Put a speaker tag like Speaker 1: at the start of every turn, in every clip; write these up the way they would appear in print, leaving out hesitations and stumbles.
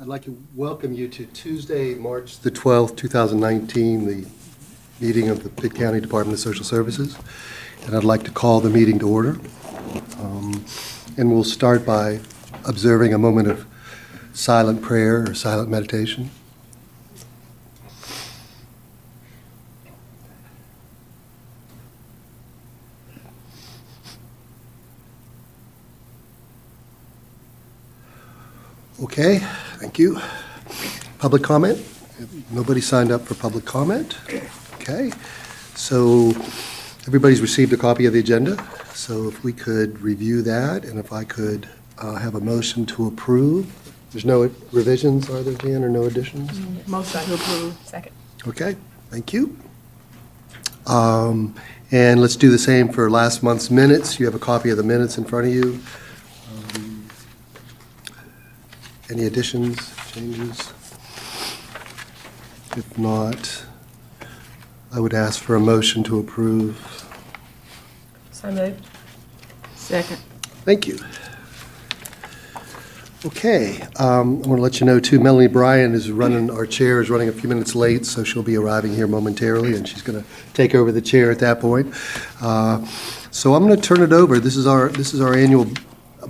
Speaker 1: I'd like to welcome you to Tuesday, March the 12th, 2019, the meeting of the Pitt County Department of Social Services. And I'd like to call the meeting to order. And we'll start by observing a moment of silent prayer or silent meditation. Okay, thank you. Public comment? Nobody signed up for public comment? Okay, so everybody's received a copy of the agenda, so if we could review that, and if I could have a motion to approve. There's no revisions, are there, Jan, or no additions?
Speaker 2: Motion to approve. Second.
Speaker 1: Okay, thank you. And let's do the same for last month's minutes. You have a copy of the minutes in front of you. Any additions, changes? If not, I would ask for a motion to approve.
Speaker 2: So moved. Second.
Speaker 1: Thank you. Okay, I want to let you know too, Melanie Bryan is running, our chair is running a few minutes late, so she'll be arriving here momentarily, and she's going to take over the chair at that point. So I'm going to turn it over. This is our annual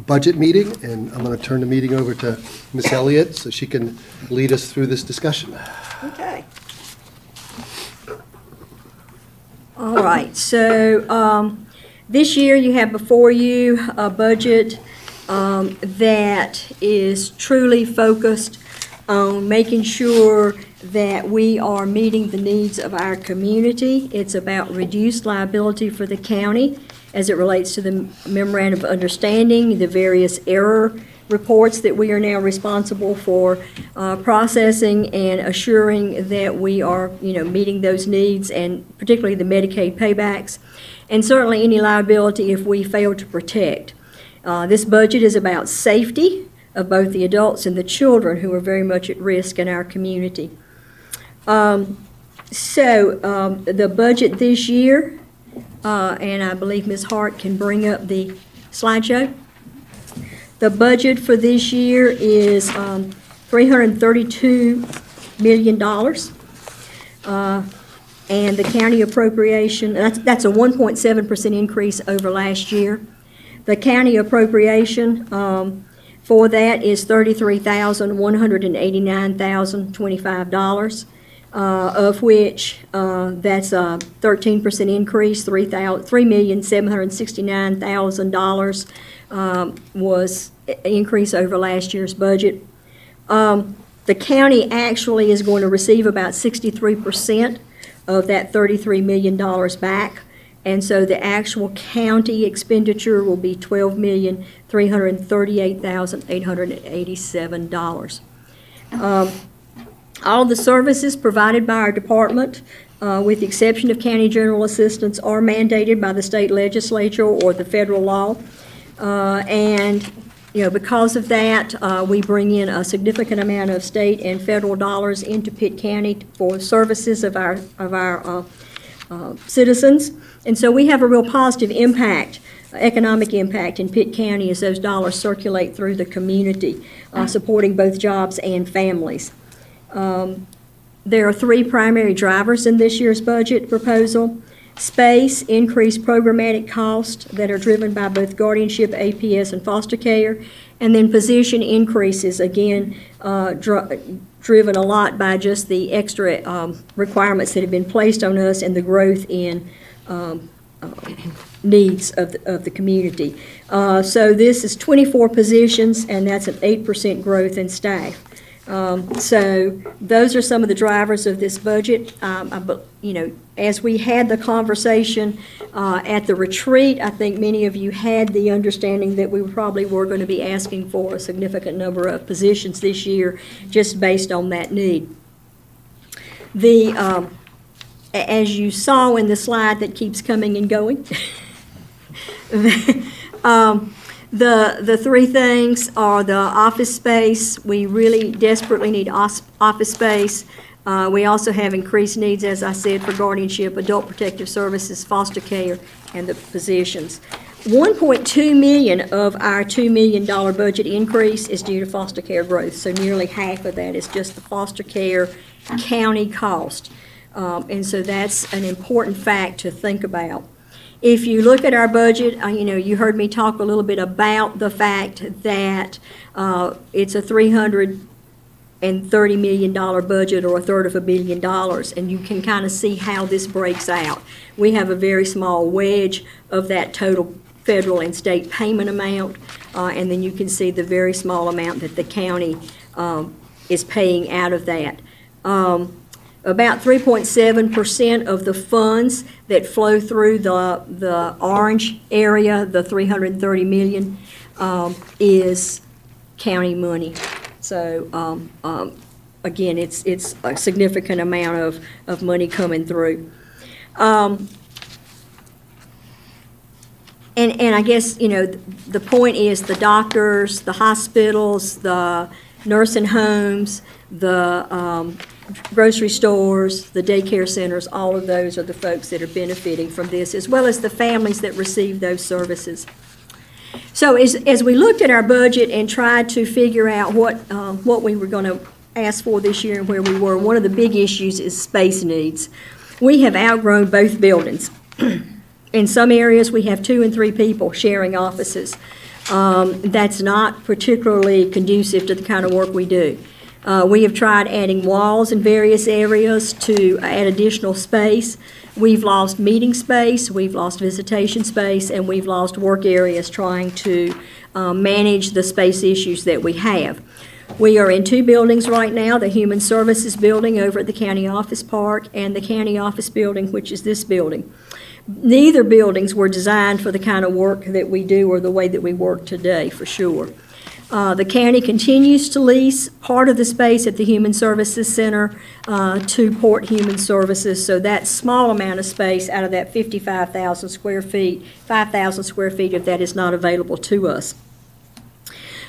Speaker 1: budget meeting, and I'm going to turn the meeting over to Ms. Elliott so she can lead us through this discussion.
Speaker 3: Okay. All right. So this year you have before you a budget that is truly focused on making sure that we are meeting the needs of our community. It's about reduced liability for the county as it relates to the memorandum of understanding, the various error reports that we are now responsible for processing and assuring that we are, meeting those needs, and particularly the Medicaid paybacks, and certainly any liability if we fail to protect. This budget is about safety of both the adults and the children who are very much at risk in our community. The budget this year, and I believe Ms. Hart can bring up the slideshow. The budget for this year is $332 million. And the county appropriation, that's a 1.7% increase over last year. The county appropriation for that is $33,189,025. Of which that's a 13% increase, $3,769,000 was an increase over last year's budget. The county actually is going to receive about 63% of that $33 million back, and so the actual county expenditure will be $12,338,887. All the services provided by our department, with the exception of county general assistance, are mandated by the state legislature or the federal law. Because of that, we bring in a significant amount of state and federal dollars into Pitt County for services of our citizens. And so we have a real positive impact, economic impact in Pitt County as those dollars circulate through the community, supporting both jobs and families. There are three primary drivers in this year's budget proposal. Space, increased programmatic costs that are driven by both guardianship, APS, and foster care, and then position increases, again, driven a lot by just the extra requirements that have been placed on us and the growth in needs of the community. So this is 24 positions, and that's an 8% growth in staff. So those are some of the drivers of this budget. As we had the conversation at the retreat, I think many of you had the understanding that we probably were going to be asking for a significant number of positions this year just based on that need. As you saw in the slide that keeps coming and going, The three things are the office space. We really desperately need office space. We also have increased needs, as I said, for guardianship, adult protective services, foster care, and the positions. 1.2 million of our $2 million budget increase is due to foster care growth, so nearly half of that is just the foster care county cost. And so that's an important fact to think about. If you look at our budget, you heard me talk a little bit about the fact that it's a $330 million budget, or a third of $1 billion, and you can kind of see how this breaks out. We have a very small wedge of that total federal and state payment amount, and then you can see the very small amount that the county is paying out of that. About 3.7% of the funds that flow through the orange area, the $330 million, is county money. So again, it's a significant amount of money coming through. And I guess, the point is the doctors, the hospitals, the nursing homes, the grocery stores, the daycare centers, all of those are the folks that are benefiting from this, as well as the families that receive those services. So as we looked at our budget and tried to figure out what we were going to ask for this year and where we were, one of the big issues is space needs. We have outgrown both buildings. In some areas, we have 2 and 3 people sharing offices. That's not particularly conducive to the kind of work we do. We have tried adding walls in various areas to add additional space. We've lost meeting space, we've lost visitation space, and we've lost work areas trying to manage the space issues that we have. We are in 2 buildings right now, the Human Services Building over at the County Office Park and the County Office Building, which is this building. Neither buildings were designed for the kind of work that we do or the way that we work today, for sure. The county continues to lease part of the space at the Human Services Center to Port Human Services, so that small amount of space out of that 55,000 square feet, 5,000 square feet of that is not available to us.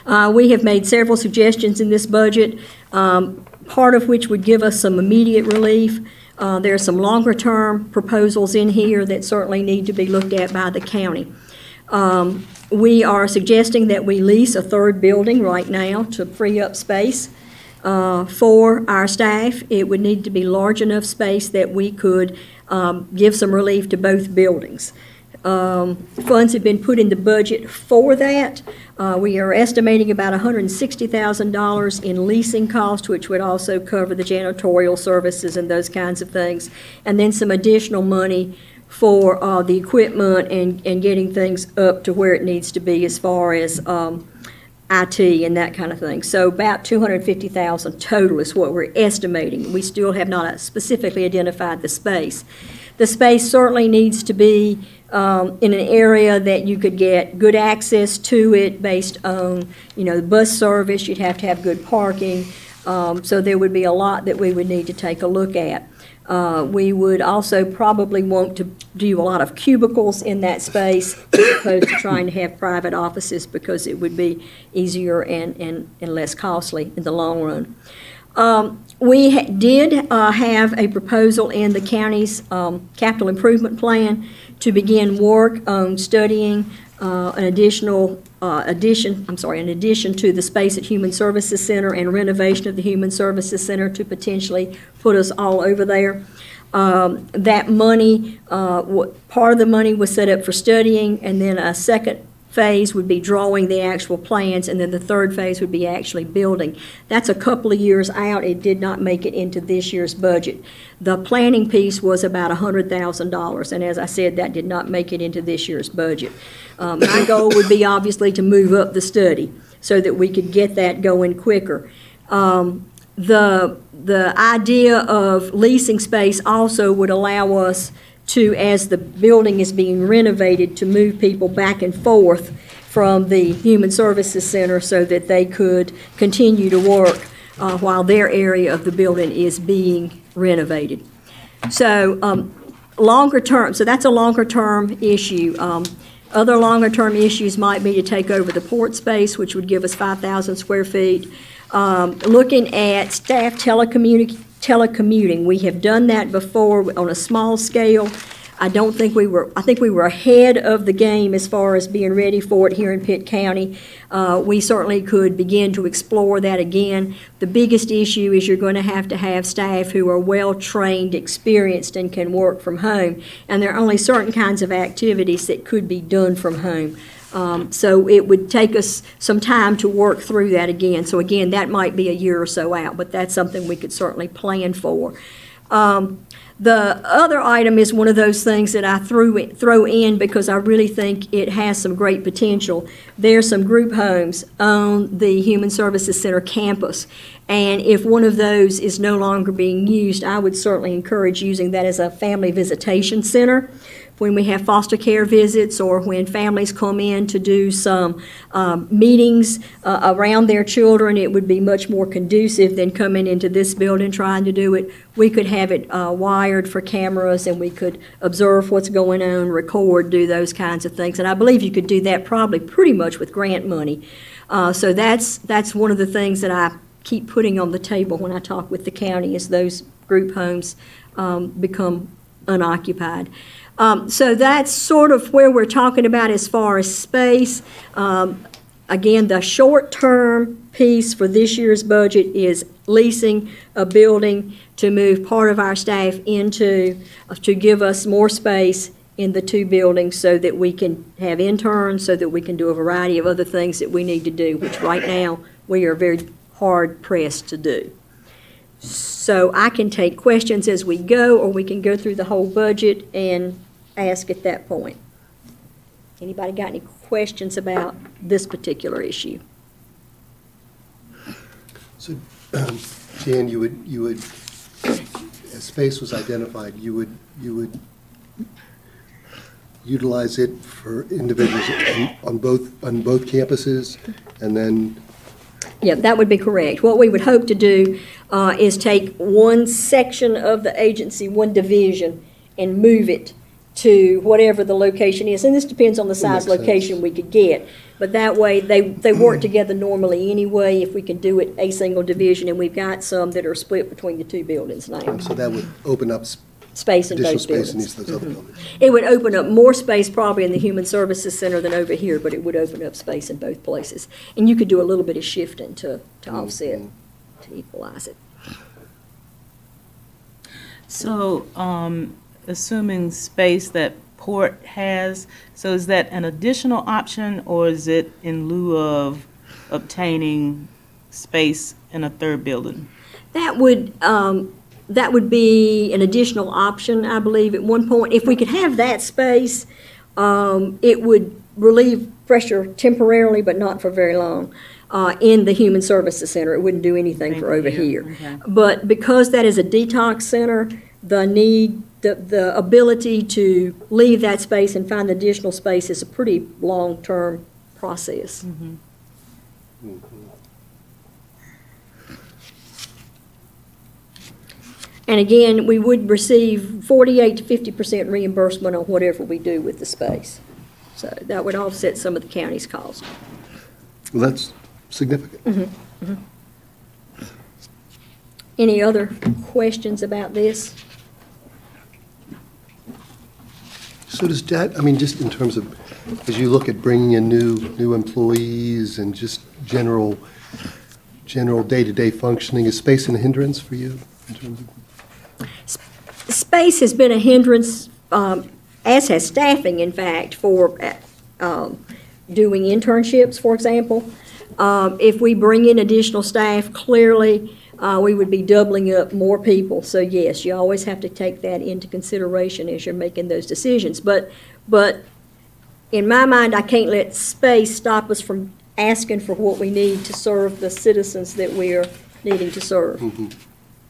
Speaker 3: We have made several suggestions in this budget, part of which would give us some immediate relief. There are some longer-term proposals in here that certainly need to be looked at by the county. We are suggesting that we lease a 3rd building right now to free up space for our staff. It would need to be large enough space that we could give some relief to both buildings. Funds have been put in the budget for that. We are estimating about $160,000 in leasing costs, which would also cover the janitorial services and those kinds of things, and then some additional money for the equipment and getting things up to where it needs to be as far as IT and that kind of thing. So about $250,000 total is what we're estimating. We still have not specifically identified the space. The space certainly needs to be in an area that you could get good access to it based on, the bus service. You'd have to have good parking. So there would be a lot that we would need to take a look at. We would also probably want to do a lot of cubicles in that space as opposed to trying to have private offices, because it would be easier and less costly in the long run. We did have a proposal in the county's capital improvement plan to begin work on studying an addition to the space at Human Services Center and renovation of the Human Services Center to potentially put us all over there. That money, part of the money was set up for studying, and then a second phase would be drawing the actual plans, and then the third phase would be actually building. That's a couple of years out. It did not make it into this year's budget. The planning piece was about $100,000, and as I said, that did not make it into this year's budget. My goal would be obviously to move up the study so that we could get that going quicker. The idea of leasing space also would allow us to, as the building is being renovated, to move people back and forth from the Human Services Center so that they could continue to work while their area of the building is being renovated. So longer term, so that's a longer term issue. Other longer term issues might be to take over the port space, which would give us 5,000 square feet. Looking at staff telecommuting, we have done that before on a small scale. I think we were ahead of the game as far as being ready for it here in Pitt County. We certainly could begin to explore that again. The biggest issue is you're going to have staff who are well-trained, experienced, and can work from home. And there are only certain kinds of activities that could be done from home. So it would take us some time to work through that again. So again, that might be a year or so out, but that's something we could certainly plan for. The other item is one of those things that I throw in because I really think it has some great potential. There are some group homes on the Human Services Center campus, and if one of those is no longer being used, I would certainly encourage using that as a family visitation center. When we have foster care visits or when families come in to do some meetings around their children, it would be much more conducive than coming into this building trying to do it. We could have it wired for cameras, and we could observe what's going on, record, do those kinds of things. And I believe you could do that probably pretty much with grant money. So that's one of the things that I keep putting on the table when I talk with the county is those group homes become unoccupied. So that's sort of where we're talking about as far as space. Again, the short-term piece for this year's budget is leasing a building to move part of our staff into, to give us more space in the two buildings so that we can have interns, so that we can do a variety of other things that we need to do, which right now we are very hard-pressed to do. So I can take questions as we go, or we can go through the whole budget and ask at that point. Anybody got any questions about this particular issue?
Speaker 1: So, Jan, you would, as space was identified, you would utilize it for individuals on both campuses, and then.
Speaker 3: Yeah, that would be correct. What we would hope to do is take one section of the agency, one division, and move it to whatever the location is. And this depends on the size location we could get. But that way, they work together normally anyway if we can do it a single division. And we've got some that are split between the two buildings now.
Speaker 1: So that would open up
Speaker 3: space in
Speaker 1: additional
Speaker 3: both
Speaker 1: space
Speaker 3: buildings.
Speaker 1: in each of those other buildings.
Speaker 3: It would open up more space probably in the Human Services Center than over here, but it would open up space in both places. And you could do a little bit of shifting to offset, to equalize it.
Speaker 4: So, assuming space that Port has, so is that an additional option, or is it in lieu of obtaining space in a third building? That
Speaker 3: would be an additional option, I believe, at one point. If we could have that space, it would relieve pressure temporarily, but not for very long, in the Human Services Center. It wouldn't do anything for over here.
Speaker 4: Okay.
Speaker 3: But because that is a detox center, the ability to leave that space and find additional space is a pretty long-term process.
Speaker 4: Mm-hmm.
Speaker 3: And again, we would receive 48 to 50% reimbursement on whatever we do with the space. So that would offset some of the county's cost.
Speaker 1: Well, that's significant.
Speaker 3: Mm-hmm. Mm-hmm. Any other questions about this?
Speaker 1: So does that, I mean, just in terms of, as you look at bringing in new employees and just general day-to-day functioning, is space a hindrance for you in terms of?
Speaker 3: Space has been a hindrance, as has staffing, in fact, for doing internships, for example. If we bring in additional staff, clearly we would be doubling up more people. So yes, you always have to take that into consideration as you're making those decisions. But in my mind, I can't let space stop us from asking for what we need to serve the citizens that we are needing to serve.
Speaker 1: Mm-hmm.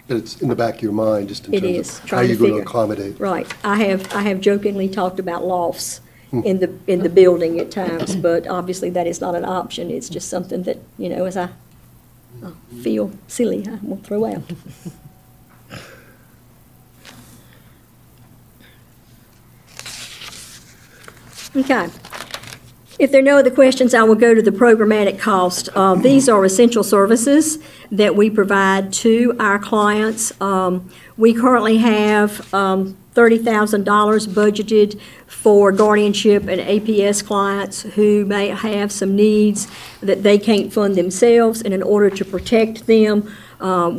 Speaker 1: But it's in the back of your mind, just in terms of how
Speaker 3: trying
Speaker 1: you're
Speaker 3: to
Speaker 1: going to
Speaker 3: figure.
Speaker 1: accommodate.
Speaker 3: Right. I have jokingly talked about lofts in the building at times, but obviously that is not an option. It's just something that, you know, as I feel silly, I will throw out. Okay. If there are no other questions, I will go to the programmatic cost. These are essential services that we provide to our clients. We currently have $30,000 budgeted for guardianship and APS clients who may have some needs that they can't fund themselves, and in order to protect them,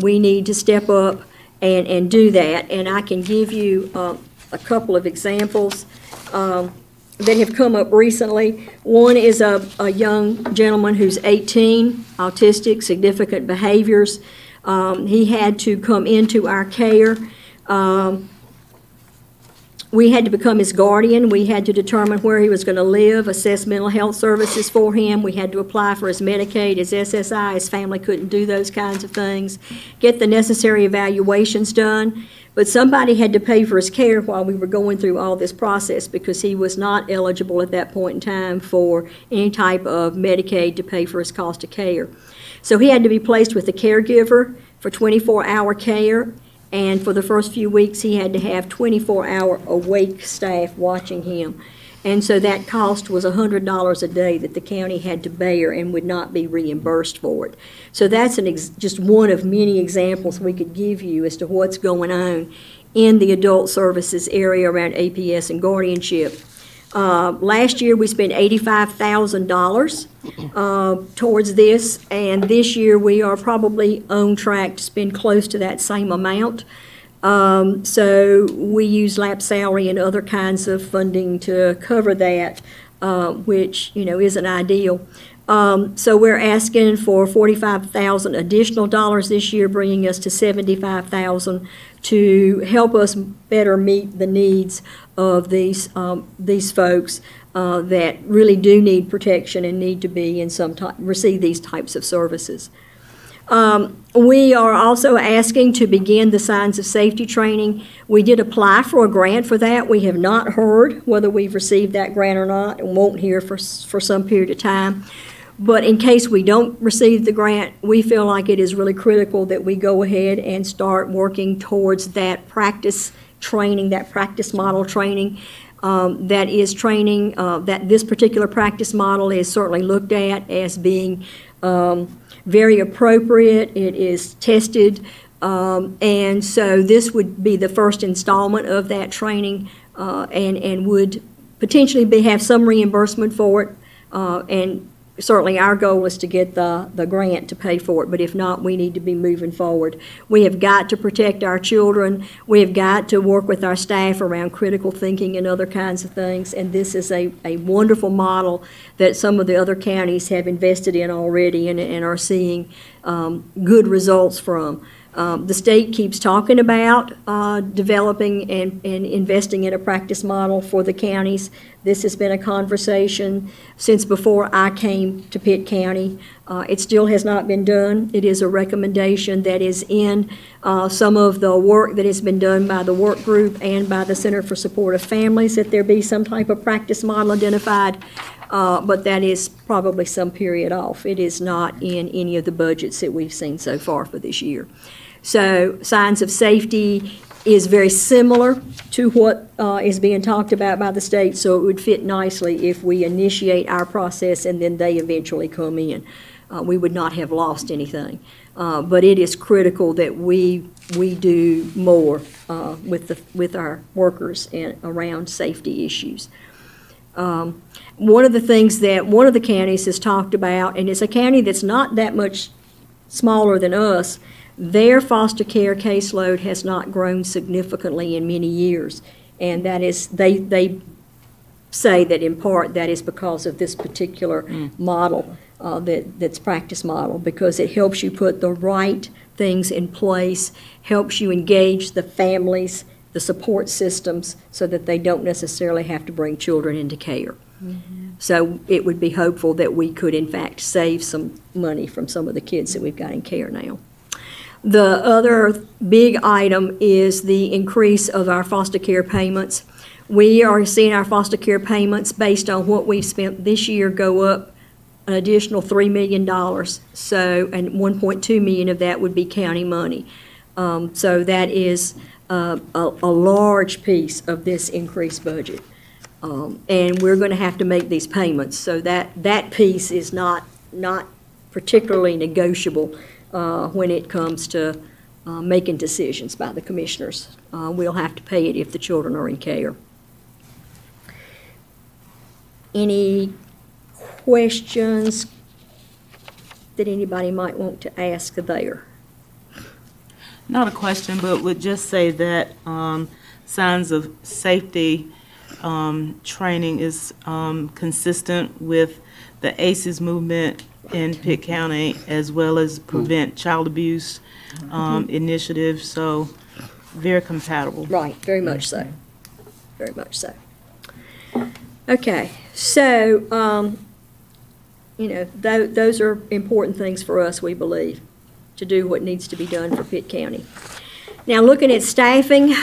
Speaker 3: we need to step up and do that. And I can give you a couple of examples that have come up recently. One is a young gentleman who's 18, autistic, significant behaviors. He had to come into our care. We had to become his guardian. We had to determine where he was going to live, assess mental health services for him. We had to apply for his Medicaid, his SSI. His family couldn't do those kinds of things. Get the necessary evaluations done. But somebody had to pay for his care while we were going through all this process, because he was not eligible at that point in time for any type of Medicaid to pay for his cost of care. So he had to be placed with a caregiver for 24-hour care. And for the first few weeks, he had to have 24-hour awake staff watching him. And so that cost was $100 a day that the county had to bear and would not be reimbursed for it. So that's just one of many examples we could give you as to what's going on in the adult services area around APS and guardianship. Last year, we spent $85,000 towards this, and this year we are probably on track to spend close to that same amount. So we use lap salary and other kinds of funding to cover that, which, isn't ideal. So we're asking for $45,000 additional dollars this year, bringing us to $75,000 to help us better meet the needs of these folks that really do need protection and need to be in receive these types of services. We are also asking to begin the signs of safety training. We did apply for a grant for that. We have not heard whether we've received that grant or not, and won't hear for some period of time. But in case we don't receive the grant, we feel like it is really critical that we go ahead and start working towards that practice training, that practice model training. That is training, that this particular practice model is certainly looked at as being very appropriate. It is tested, and so this would be the first installment of that training, and would potentially have some reimbursement for it, and certainly our goal is to get the grant to pay for it, but if not, we need to be moving forward. We have got to protect our children. We have got to work with our staff around critical thinking and other kinds of things, and this is a wonderful model that some of the other counties have invested in already and are seeing good results from. The state keeps talking about developing and investing in a practice model for the counties. This has been a conversation since before I came to Pitt County. It still has not been done. It is a recommendation that is in some of the work that has been done by the work group and by the Center for Support of Families, that there be some type of practice model identified, but that is probably some period off. It is not in any of the budgets that we've seen so far for this year. So signs of safety is very similar to what is being talked about by the state, so it would fit nicely if we initiate our process and then they eventually come in. We would not have lost anything, but it is critical that we do more with our workers and around safety issues. One of the things that one of the counties has talked about, and it's a county that's not that much smaller than us, their foster care caseload has not grown significantly in many years, and that is, they say that in part that is because of this particular model, that's practice model, because it helps you put the right things in place, helps you engage the families, the support systems, so that they don't necessarily have to bring children into care. So it would be hopeful that we could in fact save some money from some of the kids that we've got in care now. The other big item is the increase of our foster care payments. We are seeing our foster care payments based on what we've spent this year go up an additional $3 million. So, and $1.2 million of that would be county money. So that is a large piece of this increased budget. And we're going to have to make these payments. So that piece is not particularly negotiable when it comes to making decisions by the commissioners. We'll have to pay it if the children are in care. Any questions that anybody might want to ask there?
Speaker 4: Not a question, but would just say that signs of safety training is consistent with the ACEs movement in Pitt County, as well as prevent child abuse initiative, so very compatible.
Speaker 3: Right, very much so. Very much so. Okay, so, those are important things for us, we believe, to do what needs to be done for Pitt County. Now, looking at staffing,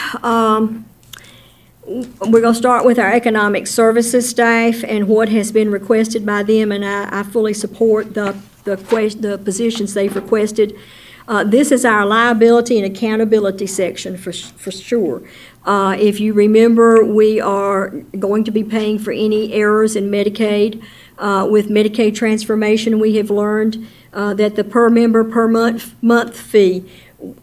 Speaker 3: we're going to start with our economic services staff and what has been requested by them, and I fully support the positions they've requested. This is our liability and accountability section for sure. If you remember, we are going to be paying for any errors in Medicaid. With Medicaid transformation, we have learned that the per member per month fee,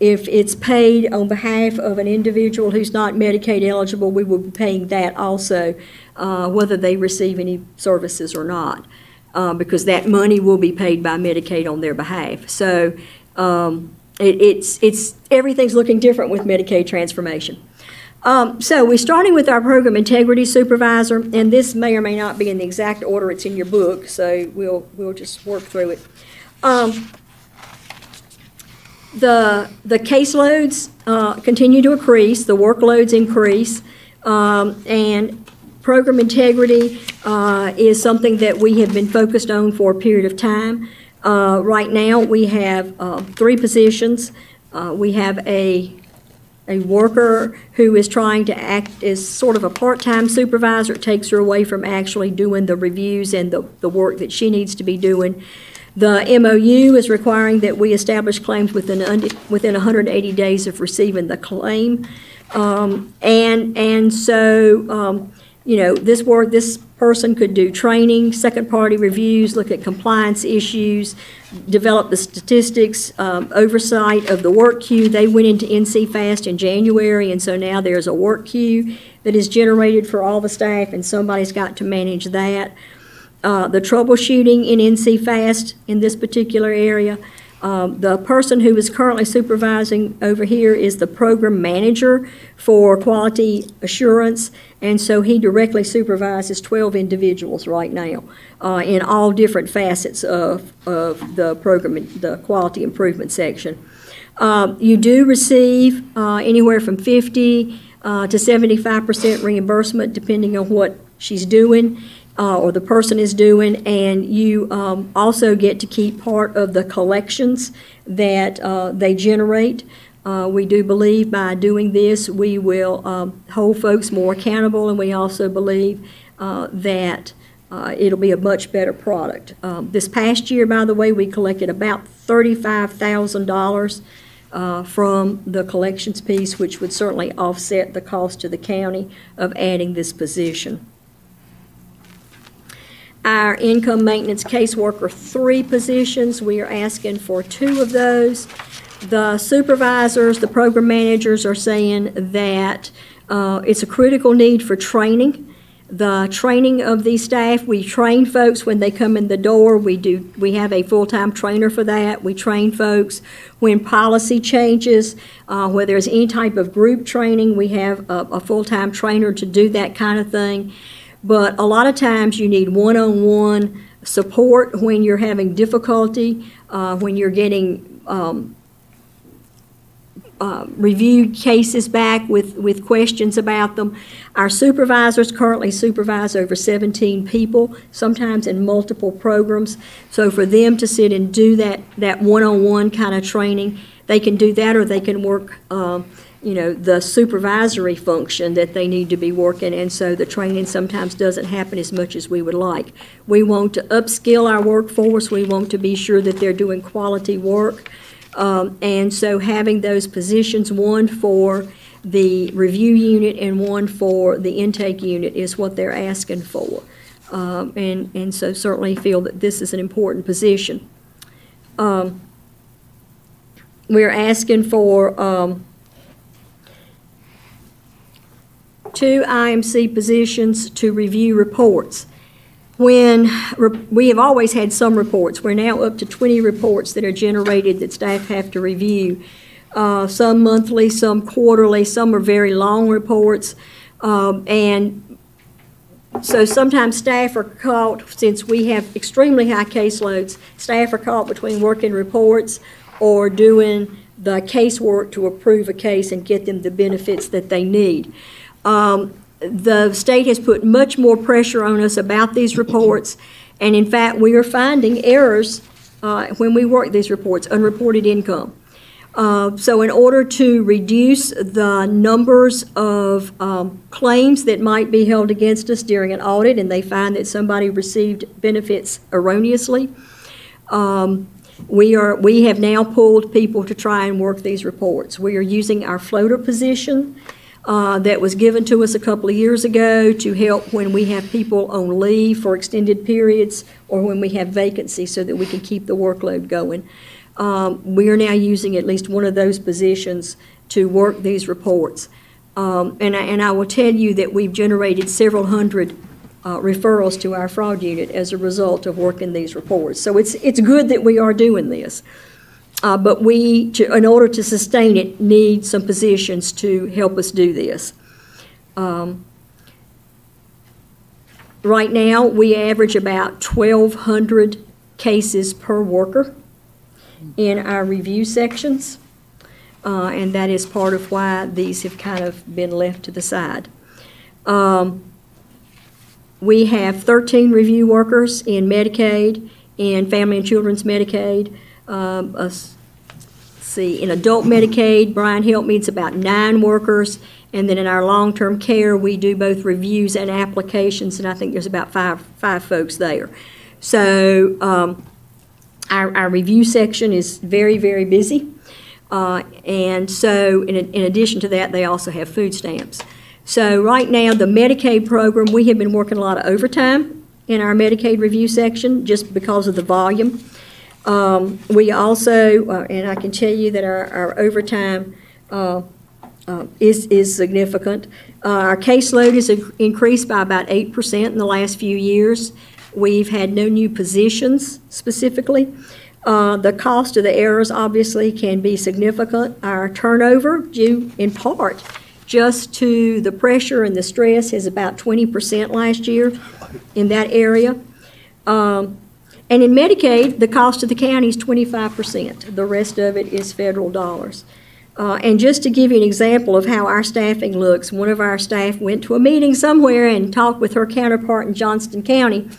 Speaker 3: if it's paid on behalf of an individual who's not Medicaid eligible, we will be paying that also, whether they receive any services or not, because that money will be paid by Medicaid on their behalf. So it's everything's looking different with Medicaid transformation. So we're starting with our program integrity supervisor, and this may or may not be in the exact order it's in your book, so we'll just work through it. The caseloads continue to increase, the workloads increase, and program integrity is something that we have been focused on for a period of time. Right now, we have 3 positions. We have a worker who is trying to act as sort of a part-time supervisor. It takes her away from actually doing the reviews and the work that she needs to be doing. The MOU is requiring that we establish claims within 180 days of receiving the claim. And so, this person could do training, second-party reviews, look at compliance issues, develop the statistics, oversight of the work queue. They went into NC Fast in January, and so now there's a work queue that is generated for all the staff, and somebody's got to manage that. The troubleshooting in NC Fast in this particular area. The person who is currently supervising over here is the program manager for quality assurance, and so he directly supervises 12 individuals right now in all different facets of the program, the quality improvement section. You do receive anywhere from 50 to 75% reimbursement depending on what she's doing. Or the person is doing, and you also get to keep part of the collections that they generate. We do believe by doing this we will hold folks more accountable, and we also believe that it'll be a much better product. This past year, by the way, we collected about $35,000 from the collections piece, which would certainly offset the cost to the county of adding this position. Our income maintenance caseworker 3 positions, we are asking for 2 of those. The supervisors, the program managers are saying that it's a critical need for training. The training of these staff, we train folks when they come in the door. We have a full-time trainer for that. We train folks when policy changes, where there's any type of group training, we have a full-time trainer to do that kind of thing. But a lot of times you need one-on-one support when you're having difficulty, when you're getting reviewed cases back with questions about them. Our supervisors currently supervise over 17 people, sometimes in multiple programs. So for them to sit and do that one-on-one kind of training, they can do that, or they can work the supervisory function that they need to be working, and so the training sometimes doesn't happen as much as we would like. We want to upskill our workforce. We want to be sure that they're doing quality work, and so having those positions, one for the review unit and one for the intake unit is what they're asking for. And so certainly feel that this is an important position. We're asking for 2 IMC positions to review reports. We have always had some reports. We're now up to 20 reports that are generated that staff have to review. Some monthly, some quarterly, some are very long reports. And so sometimes staff are caught, since we have extremely high caseloads, staff are caught between working reports or doing the casework to approve a case and get them the benefits that they need. The state has put much more pressure on us about these reports, and in fact, we are finding errors when we work these reports, unreported income. So in order to reduce the numbers of claims that might be held against us during an audit and they find that somebody received benefits erroneously, we have now pulled people to try and work these reports. We are using our floater position that was given to us a couple of years ago to help when we have people on leave for extended periods or when we have vacancies so that we can keep the workload going. We are now using at least one of those positions to work these reports. And I will tell you that we've generated several hundred referrals to our fraud unit as a result of working these reports. So it's good that we are doing this. But we, in order to sustain it, need some positions to help us do this. Right now, we average about 1,200 cases per worker in our review sections, and that is part of why these have kind of been left to the side. We have 13 review workers in Medicaid, in Family and Children's Medicaid. In adult Medicaid, Brian helped me, it's about 9 workers, and then in our long-term care, we do both reviews and applications, and I think there's about five folks there. So our review section is very, very busy, and so in addition to that, they also have food stamps. So right now, the Medicaid program, we have been working a lot of overtime in our Medicaid review section just because of the volume. We also, and I can tell you that our overtime is significant. Our caseload has increased by about 8% in the last few years. We've had no new positions specifically. The cost of the errors obviously can be significant. Our turnover, due in part just to the pressure and the stress, is about 20% last year in that area. And in Medicaid, the cost of the county is 25%. The rest of it is federal dollars. And just to give you an example of how our staffing looks, one of our staff went to a meeting somewhere and talked with her counterpart in Johnston County,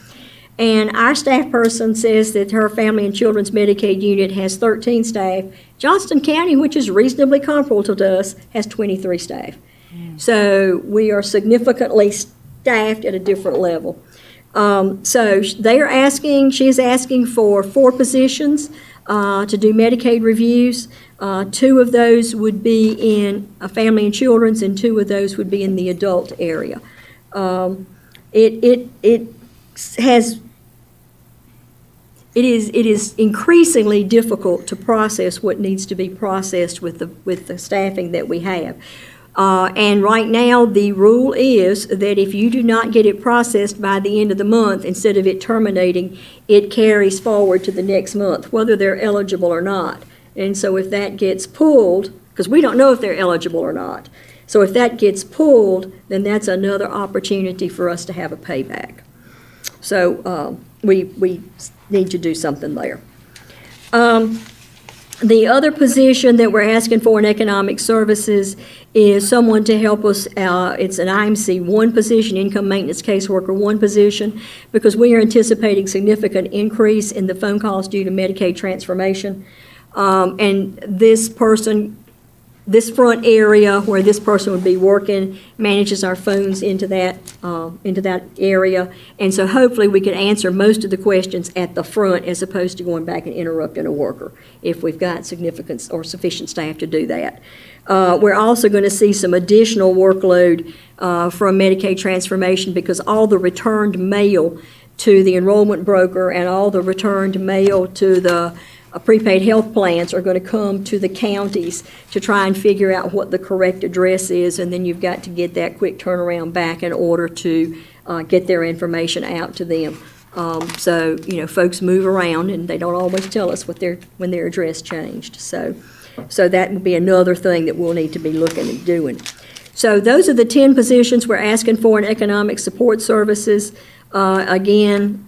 Speaker 3: and our staff person says that her Family and Children's Medicaid unit has 13 staff. Johnston County, which is reasonably comparable to us, has 23 staff. So we are significantly staffed at a different level. So she's asking for 4 positions to do Medicaid reviews. 2 of those would be in Family and Children's, and 2 of those would be in the adult area. It is increasingly difficult to process what needs to be processed with the staffing that we have. And right now, the rule is that if you do not get it processed by the end of the month, instead of it terminating, it carries forward to the next month, whether they're eligible or not. And so if that gets pulled, because we don't know if they're eligible or not, so if that gets pulled, then that's another opportunity for us to have a payback. So we need to do something there. The other position that we're asking for in economic services is someone to help us. It's an IMC 1 position, income maintenance caseworker 1 position, because we are anticipating significant increase in the phone calls due to Medicaid transformation. And this person this front area where this person would be working, manages our phones into that area. And so hopefully we can answer most of the questions at the front as opposed to going back and interrupting a worker if we've got significant or sufficient staff to do that. We're also going to see some additional workload from Medicaid transformation because all the returned mail to the enrollment broker and all the returned mail to the prepaid health plans are going to come to the counties to try and figure out what the correct address is, and then you've got to get that quick turnaround back in order to get their information out to them. So, folks move around and they don't always tell us when their address changed. So that would be another thing that we'll need to be looking at doing. So those are the 10 positions we're asking for in economic support services. Again,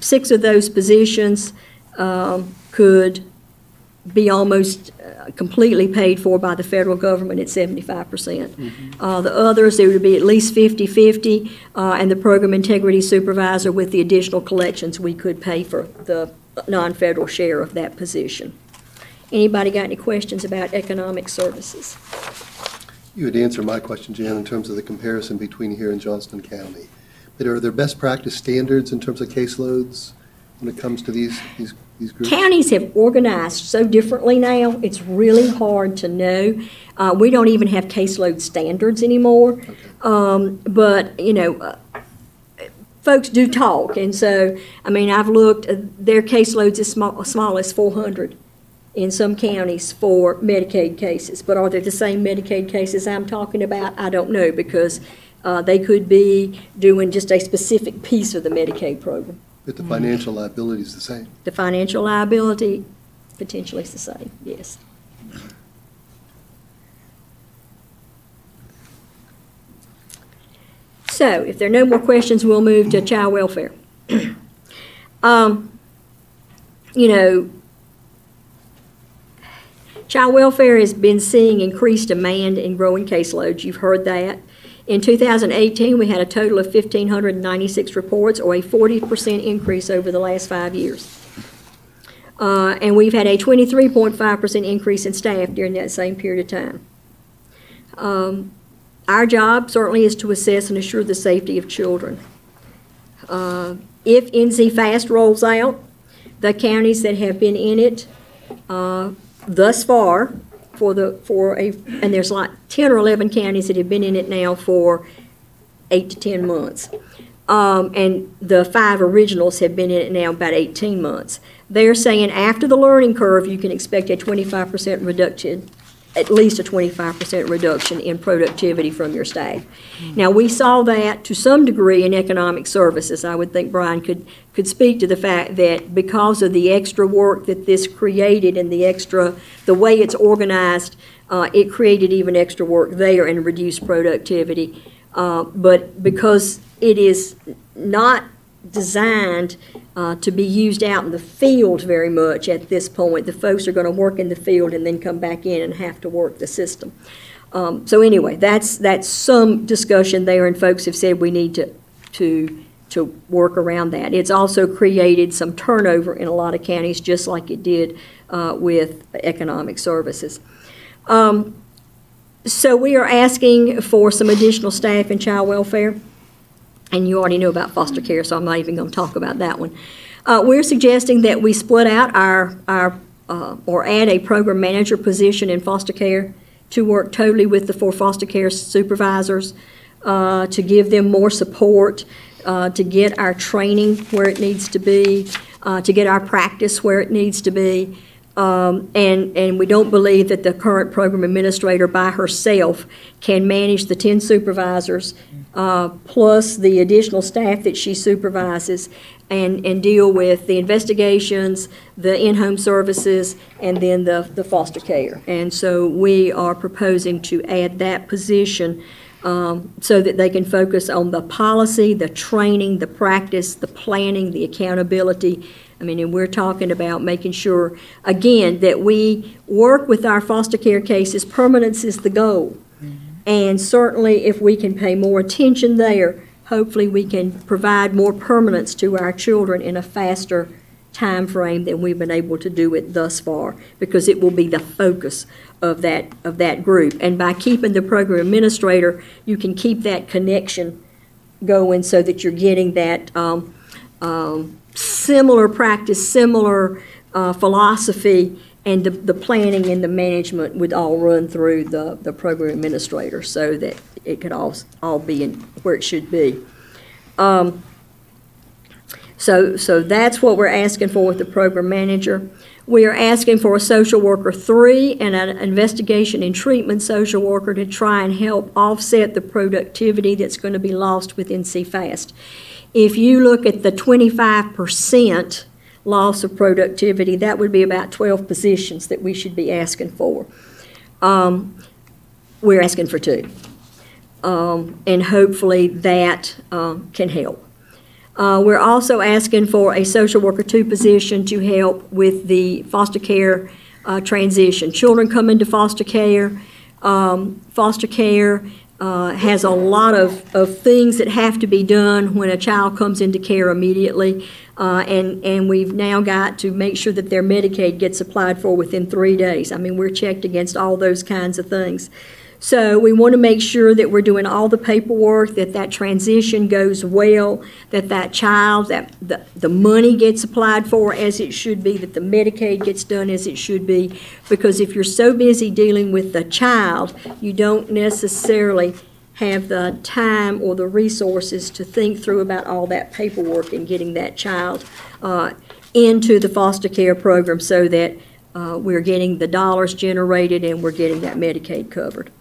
Speaker 3: 6 of those positions could be almost completely paid for by the federal government at 75%. The others, it would be at least 50-50, and the program integrity supervisor with the additional collections, we could pay for the non-federal share of that position. Anybody got any questions about economic services?
Speaker 1: You had answered my question, Jan, in terms of the comparison between here and Johnston County. But are there best practice standards in terms of caseloads when it comes to these groups?
Speaker 3: Counties have organized so differently now, it's really hard to know. We don't even have caseload standards anymore. Okay. But, folks do talk. And so, I've looked, their caseloads as small as 400 in some counties for Medicaid cases. But are they the same Medicaid cases I'm talking about? I don't know, because they could be doing just a specific piece of the Medicaid program.
Speaker 1: But the financial liability is the same.
Speaker 3: The financial liability potentially is the same, yes. So if there are no more questions, we'll move to child welfare. Child welfare has been seeing increased demand and growing caseloads. You've heard that. In 2018, we had a total of 1,596 reports, or a 40% increase over the last 5 years. And we've had a 23.5% increase in staff during that same period of time. Our job certainly is to assess and assure the safety of children. If NC FAST rolls out, the counties that have been in it thus far, and there's like 10 or 11 counties that have been in it now for 8 to 10 months. And the 5 originals have been in it now about 18 months. They're saying after the learning curve, you can expect a 25% reduction, at least a 25% reduction in productivity from your staff. Now, we saw that to some degree in economic services. I would think Brian could speak to the fact that because of the extra work that this created and the way it's organized, it created even extra work there and reduced productivity. But because it is not designed to be used out in the field very much at this point, the folks are going to work in the field and then come back in and have to work the system. So anyway, that's some discussion there, and folks have said we need to work around that. It's also created some turnover in a lot of counties, just like it did with economic services. So we are asking for some additional staff in child welfare. And you already know about foster care, so I'm not even going to talk about that one. We're suggesting that we split out or add a program manager position in foster care to work totally with the 4 foster care supervisors, to give them more support, to get our training where it needs to be, to get our practice where it needs to be. And we don't believe that the current program administrator by herself can manage the 10 supervisors plus the additional staff that she supervises and deal with the investigations, the in-home services, and then the foster care. And so we are proposing to add that position so that they can focus on the policy, the training, the practice, the planning, the accountability. And we're talking about making sure, again, that we work with our foster care cases. Permanence is the goal. And certainly if we can pay more attention there, hopefully we can provide more permanence to our children in a faster time frame than we've been able to do it thus far, because it will be the focus of that group. And by keeping the program administrator, you can keep that connection going so that you're getting that similar practice, similar philosophy, and the planning and the management would all run through the program administrator so that it could all be in where it should be. So that's what we're asking for with the program manager. We are asking for a social worker 3 and an investigation and treatment social worker to try and help offset the productivity that's going to be lost with NC-FAST. If you look at the 25% loss of productivity, that would be about 12 positions that we should be asking for. We're asking for 2. And hopefully that can help. We're also asking for a social worker 2 position to help with the foster care transition. Children come into foster care. Foster care has a lot of things that have to be done when a child comes into care immediately. And we've now got to make sure that their Medicaid gets applied for within 3 days. I mean, we're checked against all those kinds of things. So we want to make sure that we're doing all the paperwork, that transition goes well, that child, that the money gets applied for as it should be, that the Medicaid gets done as it should be. Because if you're so busy dealing with the child, you don't necessarily have the time or the resources to think through about all that paperwork and getting that child into the foster care program so that we're getting the dollars generated and we're getting that Medicaid covered.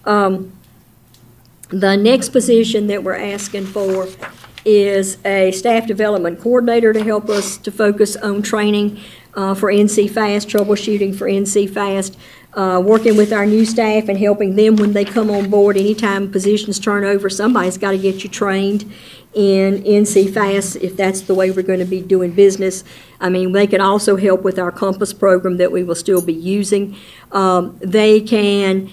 Speaker 3: The next position that we're asking for is a staff development coordinator to help us to focus on training for NC-FAST, troubleshooting for NC-FAST, working with our new staff and helping them when they come on board. Anytime positions turn over, somebody's got to get you trained in NC-FAST if that's the way we're going to be doing business. I mean, they can also help with our Compass program that we will still be using. They can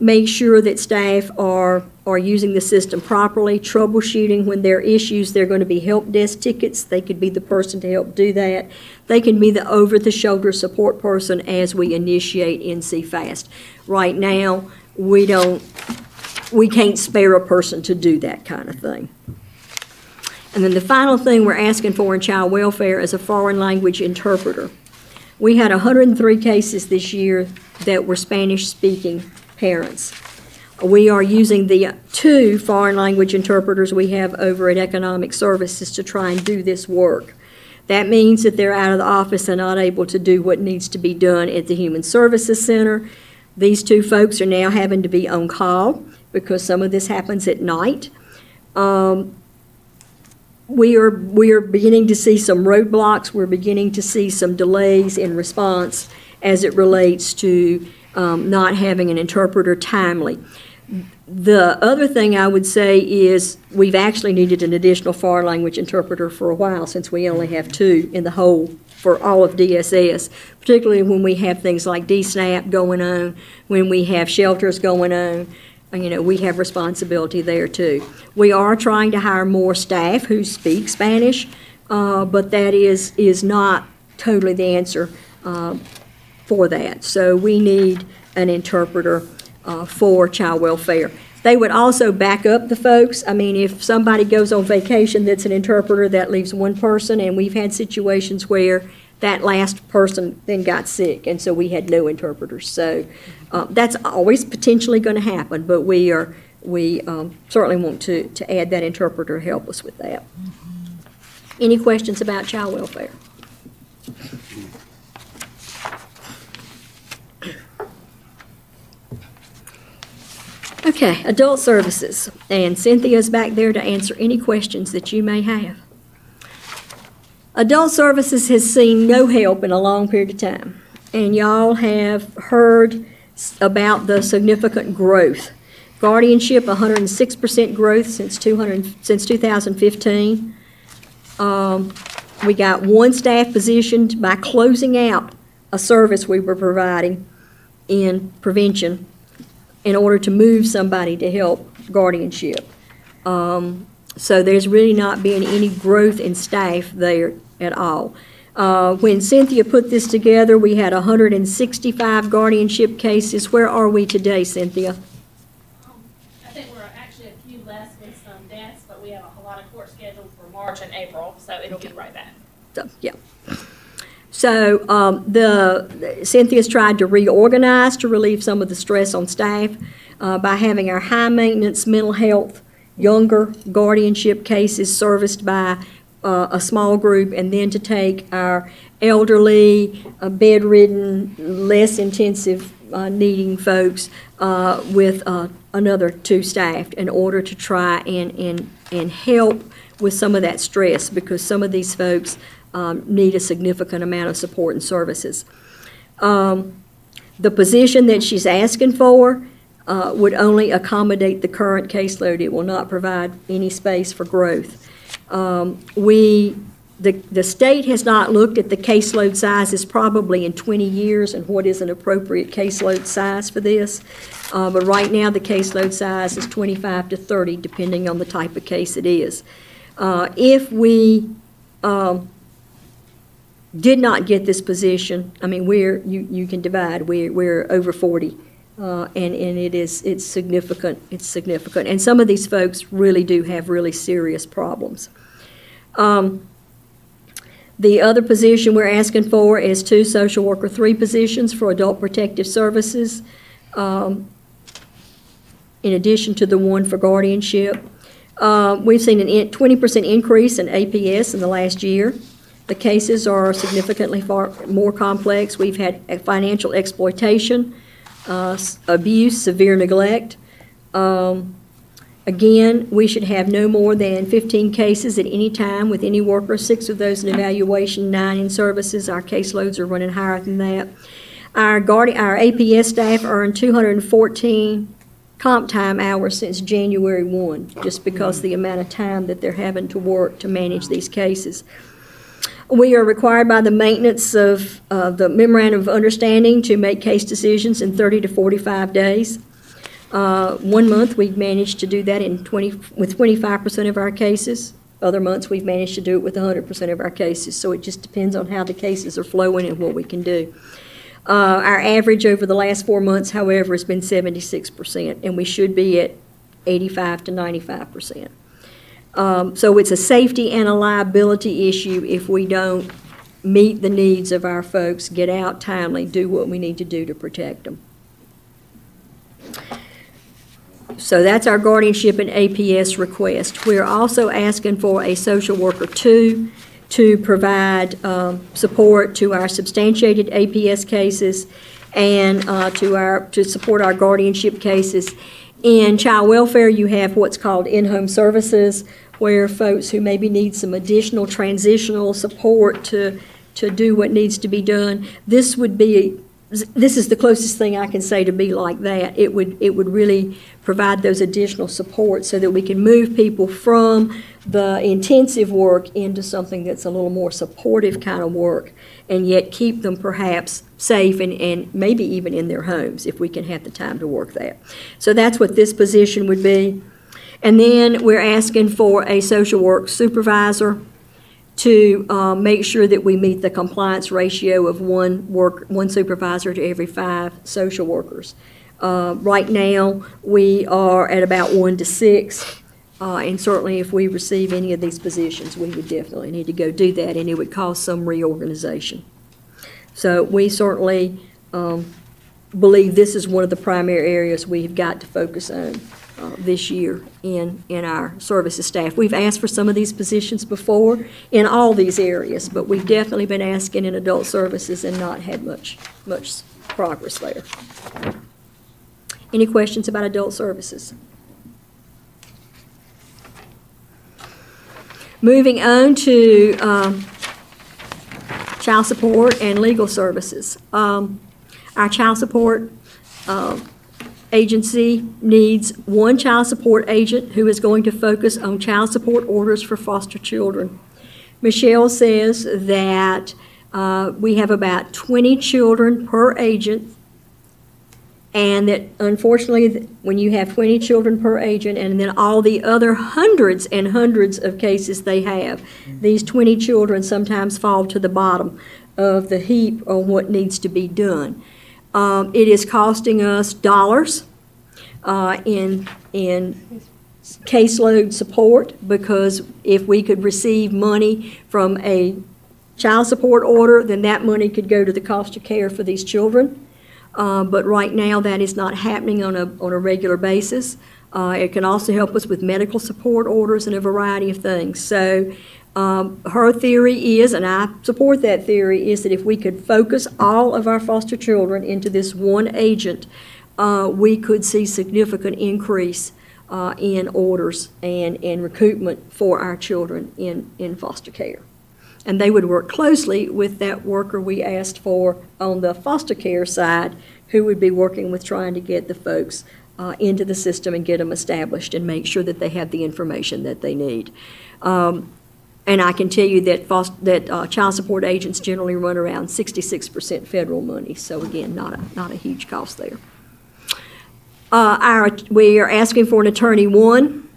Speaker 3: make sure that staff are using the system properly, troubleshooting when there are issues. They're going to be help desk tickets. They could be the person to help do that. They can be the over-the-shoulder support person as we initiate NC-FAST. Right now, we can't spare a person to do that kind of thing. And then the final thing we're asking for in child welfare is a foreign language interpreter. We had 103 cases this year that were Spanish-speaking parents. We are using the 2 foreign language interpreters we have over at Economic Services to try and do this work. That means that they're out of the office and not able to do what needs to be done at the Human Services Center. These 2 folks are now having to be on call because some of this happens at night. We are beginning to see some roadblocks. We're beginning to see some delays in response as it relates to not having an interpreter timely. The other thing I would say is we've actually needed an additional foreign language interpreter for a while since we only have 2 in the whole for all of DSS, particularly when we have things like DSNAP going on, when we have shelters going on. You know, we have responsibility there too. We are trying to hire more staff who speak Spanish, but that is not totally the answer for that. So we need an interpreter for child welfare. They would also back up the folks. I mean, if somebody goes on vacation that's an interpreter, that leaves 1 person, and we've had situations where that last person then got sick, and so we had no interpreters. So that's always potentially going to happen, but we certainly want to add that interpreter to help us with that. Any questions about child welfare? Okay, adult services, and Cynthia's back there to answer any questions that you may have. Adult services has seen no help in a long period of time, and y'all have heard about the significant growth. Guardianship, 106% growth since 2015. We got 1 staff positioned by closing out a service we were providing in prevention in order to move somebody to help guardianship. So there's really not been any growth in staff there at all. When Cynthia put this together, we had 165 guardianship cases. Where are we today, Cynthia?
Speaker 5: I think we're actually a few less with some deaths, but we have a lot of court scheduled for March and April, so it'll be right back.
Speaker 3: So, yeah. So Cynthia's tried to reorganize to relieve some of the stress on staff by having our high-maintenance mental health, younger guardianship cases serviced by a small group, and then to take our elderly, bedridden, less intensive needing folks with another 2 staff in order to try and help with some of that stress, because some of these folks need a significant amount of support and services. The position that she's asking for would only accommodate the current caseload. It will not provide any space for growth. The state has not looked at the caseload sizes probably in 20 years and what is an appropriate caseload size for this. But right now the caseload size is 25 to 30 depending on the type of case it is. If we did not get this position, I mean, you can divide, we're over 40. And it's significant. It's significant. And some of these folks really do have really serious problems. The other position we're asking for is 2 social worker 3 positions for adult protective services, in addition to the 1 for guardianship. We've seen a 20% increase in APS in the last year. The cases are significantly far more complex. We've had financial exploitation, abuse, severe neglect. Again, we should have no more than 15 cases at any time with any worker, 6 of those in evaluation, 9 in services. Our caseloads are running higher than that. Our APS staff earned 214 comp time hours since January 1, just because the amount of time that they're having to work to manage these cases. We are required by the maintenance of the Memorandum of Understanding to make case decisions in 30 to 45 days. 1 month we've managed to do that with 25% of our cases. Other months we've managed to do it with 100% of our cases. So it just depends on how the cases are flowing and what we can do. Our average over the last 4 months, however, has been 76%, and we should be at 85 to 95%. So it's a safety and a liability issue if we don't meet the needs of our folks, get out timely, do what we need to do to protect them. So that's our guardianship and APS request. We're also asking for a social worker 2 to provide support to our substantiated APS cases and to support our guardianship cases. In child welfare, you have what's called in-home services, where folks who maybe need some additional transitional support to do what needs to be done. This is the closest thing I can say to be like that. It would really provide those additional support so that we can move people from the intensive work into something that's a little more supportive kind of work, and yet keep them perhaps safe and maybe even in their homes if we can have the time to work that. So that's what this position would be. And then we're asking for a social work supervisor to make sure that we meet the compliance ratio of one supervisor to every 5 social workers. Right now, we are at about 1 to 6, and certainly if we receive any of these positions, we would definitely need to go do that, and it would cause some reorganization. So we certainly believe this is one of the primary areas we've got to focus on this year in our services staff. We've asked for some of these positions before in all these areas, but we've definitely been asking in adult services and not had much progress there. Any questions about adult services? Moving on to child support and legal services. Our child support agency needs 1 child support agent who is going to focus on child support orders for foster children. Michelle says that we have about 20 children per agent And that unfortunately, when you have 20 children per agent and then all the other hundreds and hundreds of cases they have, these 20 children sometimes fall to the bottom of the heap on what needs to be done. It is costing us dollars in caseload support, because if we could receive money from a child support order, then that money could go to the cost of care for these children. But right now, that is not happening on a regular basis. It can also help us with medical support orders and a variety of things. So her theory is, and I support that theory, is that if we could focus all of our foster children into this one agent, we could see significant increase in orders and recoupment for our children in foster care. And they would work closely with that worker we asked for on the foster care side, who would be working with trying to get the folks into the system and get them established and make sure that they have the information that they need. And I can tell you that child support agents generally run around 66% federal money. So again, not a huge cost there. We are asking for an attorney one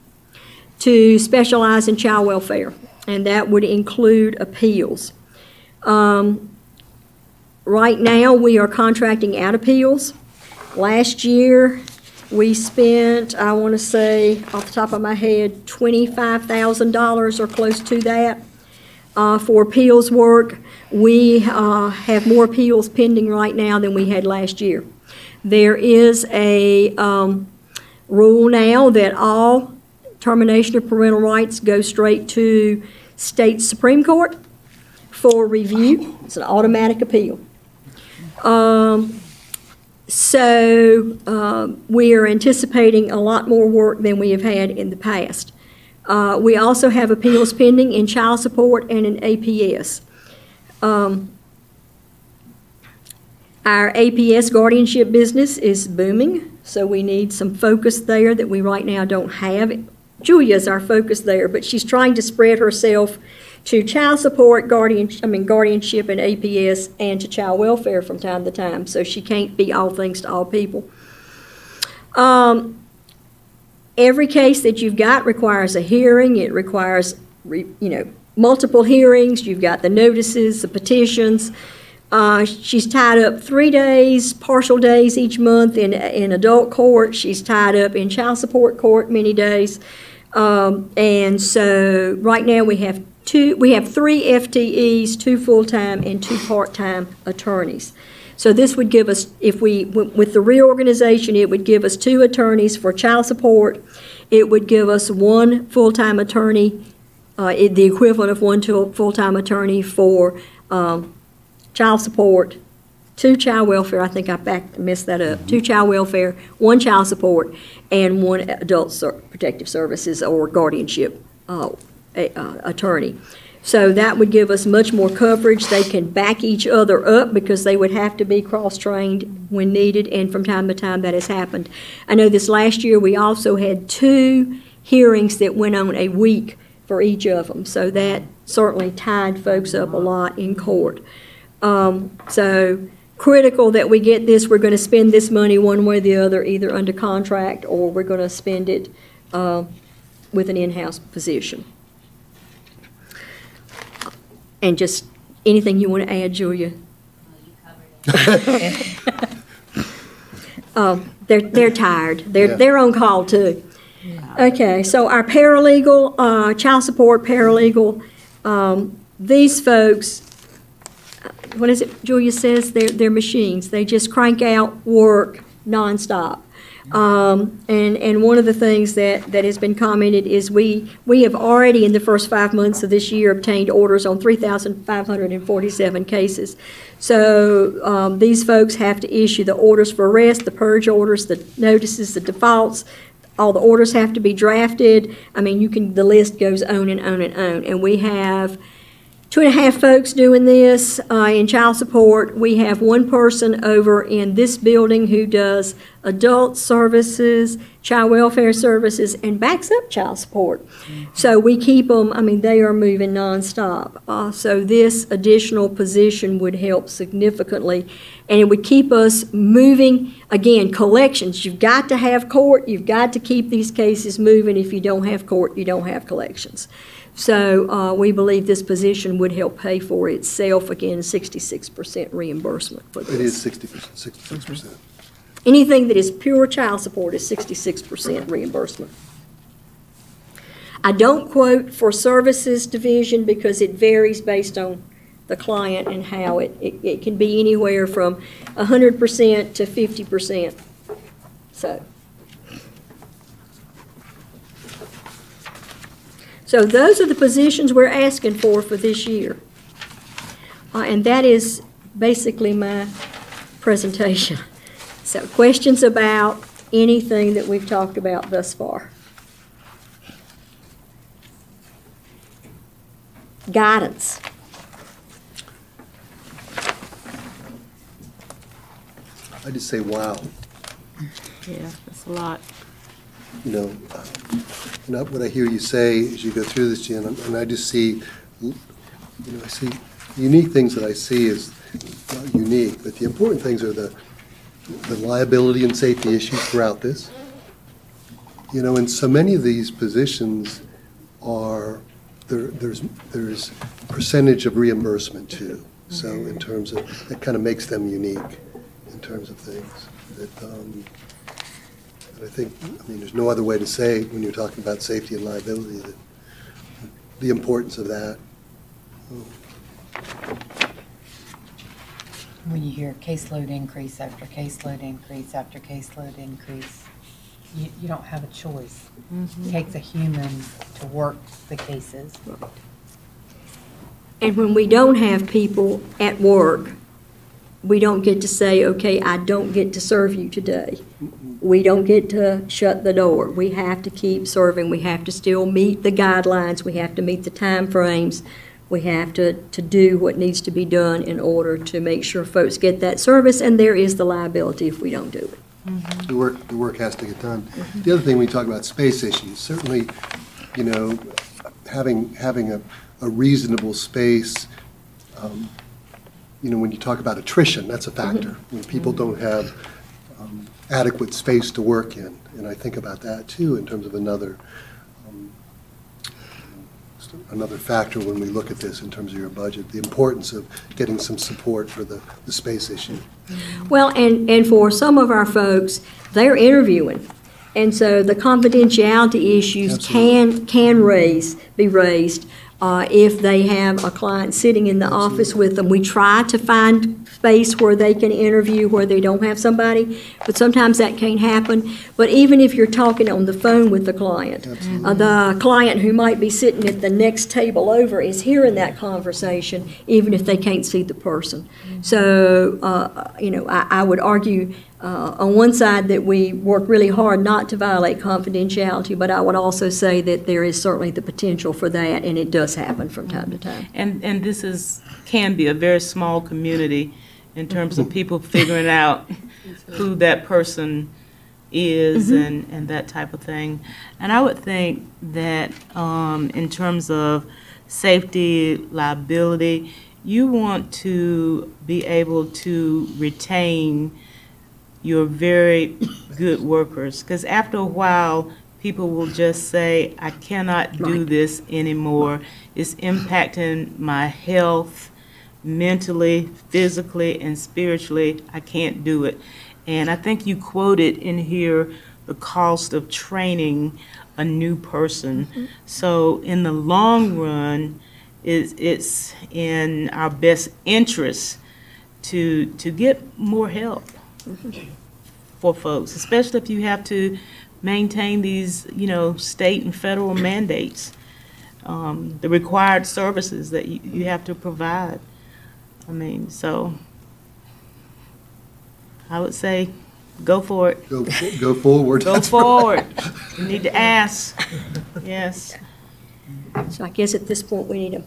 Speaker 3: to specialize in child welfare, and that would include appeals. Right now, we are contracting out appeals. Last year, we spent, I want to say, off the top of my head, $25,000 or close to that for appeals work. We have more appeals pending right now than we had last year. There is a rule now that all termination of parental rights go straight to state Supreme Court for review. It's an automatic appeal. We are anticipating a lot more work than we have had in the past. We also have appeals pending in child support and in APS. Our APS guardianship business is booming, so we need some focus there that we right now don't have. Julia's our focus there, but she's trying to spread herself to child support, guardianship and APS, and to child welfare from time to time, so she can't be all things to all people. Every case that you've got requires a hearing. It requires, multiple hearings. You've got the notices, the petitions. She's tied up 3 days, partial days each month in adult court. She's tied up in child support court many days. And so right now we have 3 FTEs, 2 full-time and 2 part-time attorneys. So this would give us, with the reorganization, it would give us 2 attorneys for child support. It would give us 1 full-time attorney, the equivalent of 1 full-time attorney for child support, 2 child welfare. I think I messed that up. 2 child welfare, 1 child support, and 1 adult protective services or guardianship attorney. So that would give us much more coverage. They can back each other up because they would have to be cross-trained when needed, and from time to time that has happened. I know this last year we also had 2 hearings that went on a week for each of them, so that certainly tied folks up a lot in court. So critical that we get this. We're going to spend this money one way or the other, either under contract or we're going to spend it with an in-house position. And just anything you want to add, Julia? They're tired. They're on call too. Okay, so our paralegal, child support paralegal, these folks, what is it Julia says? They're machines. They just crank out work nonstop. And one of the things that has been commented is we have already in the first 5 months of this year obtained orders on 3,547 cases. So these folks have to issue the orders for arrest, the purge orders, the notices, the defaults. All the orders have to be drafted. I mean, the list goes on and on and on. And we have 2.5 folks doing this. In child support, we have one person over in this building who does adult services, child welfare services, and backs up child support. So we keep them, I mean, they are moving nonstop. So this additional position would help significantly, and it would keep us moving. Again, collections, you've got to have court, you've got to keep these cases moving. If you don't have court, you don't have collections. So we believe this position would help pay for itself. Again, 66% reimbursement for this.
Speaker 1: It is 66%.
Speaker 3: Anything that is pure child support is 66% reimbursement. I don't quote for services division because it varies based on the client and how it can be anywhere from 100% to 50%. So those are the positions we're asking for this year. And that is basically my presentation. So questions about anything that we've talked about thus far? Guidance.
Speaker 1: I just say, wow.
Speaker 4: Yeah, that's a lot.
Speaker 1: You know, what I hear you say as you go through this, Jen, and I just see, I see unique things that I see as not unique, but the important things are the liability and safety issues throughout this. And so many of these positions are, there's percentage of reimbursement too. So in terms of, that kind of makes them unique in terms of things. That, I think, there's no other way to say when you're talking about safety and liability that the importance of that.
Speaker 6: When you hear caseload increase after caseload increase after caseload increase, you don't have a choice. It takes a human to work the cases.
Speaker 3: And when we don't have people at work, we don't get to say, okay, I don't get to serve you today. We don't get to shut the door. We have to keep serving. We have to still meet the guidelines. We have to meet the time frames. We have to do what needs to be done in order to make sure folks get that service, and there is the liability if we don't do it.
Speaker 1: The work has to get done. The other thing, we talk about space issues, certainly, having a reasonable space, when you talk about attrition, that's a factor. When people don't have adequate space to work in, and I think about that too in terms of another factor when we look at this in terms of your budget, the importance of getting some support for the space issue.
Speaker 3: Well, and for some of our folks, they're interviewing, and so the confidentiality issues can be raised if they have a client sitting in the office with them. We try to find space where they can interview, where they don't have somebody, but sometimes that can't happen. But even if you're talking on the phone with the client who might be sitting at the next table over is hearing that conversation, even if they can't see the person. So, I would argue on one side that we work really hard not to violate confidentiality, but I would also say that there is certainly the potential for that, and it does happen from time to time.
Speaker 4: And this can be a very small community in terms of people figuring out who that person is and that type of thing. And I would think that in terms of safety, liability, you want to be able to retain your very good workers, because after a while, people will just say, I cannot do this anymore. It's impacting my health, mentally, physically, and spiritually. I can't do it. And I think you quoted in here the cost of training a new person. So in the long run, it's in our best interest to get more help for folks, especially if you have to maintain these, state and federal mandates, the required services that you have to provide. So I would say go for it.
Speaker 1: Go forward.
Speaker 4: Go forward. You need to ask. Yes.
Speaker 3: So I guess at this point we need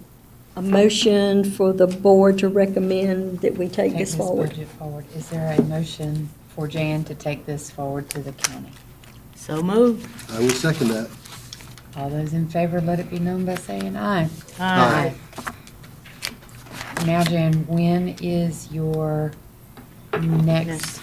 Speaker 3: a a motion for the board to recommend that we take
Speaker 6: Take
Speaker 3: this forward.
Speaker 6: budget forward. Is there a motion for Jan to take this forward to the county?
Speaker 4: So moved.
Speaker 1: I will second that.
Speaker 6: All those in favor, let it be known by saying aye.
Speaker 1: Aye.
Speaker 6: Now, Jan, when is your next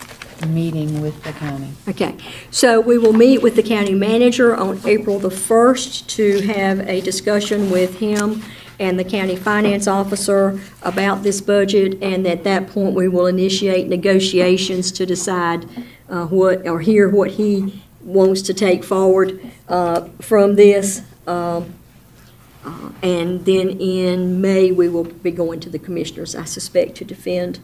Speaker 6: meeting with the county?
Speaker 3: Okay, so we will meet with the county manager on April the 1st to have a discussion with him and the county finance officer about this budget, and at that point, we will initiate negotiations to decide hear what he wants to take forward from this. And then in May, we will be going to the commissioners, I suspect, to defend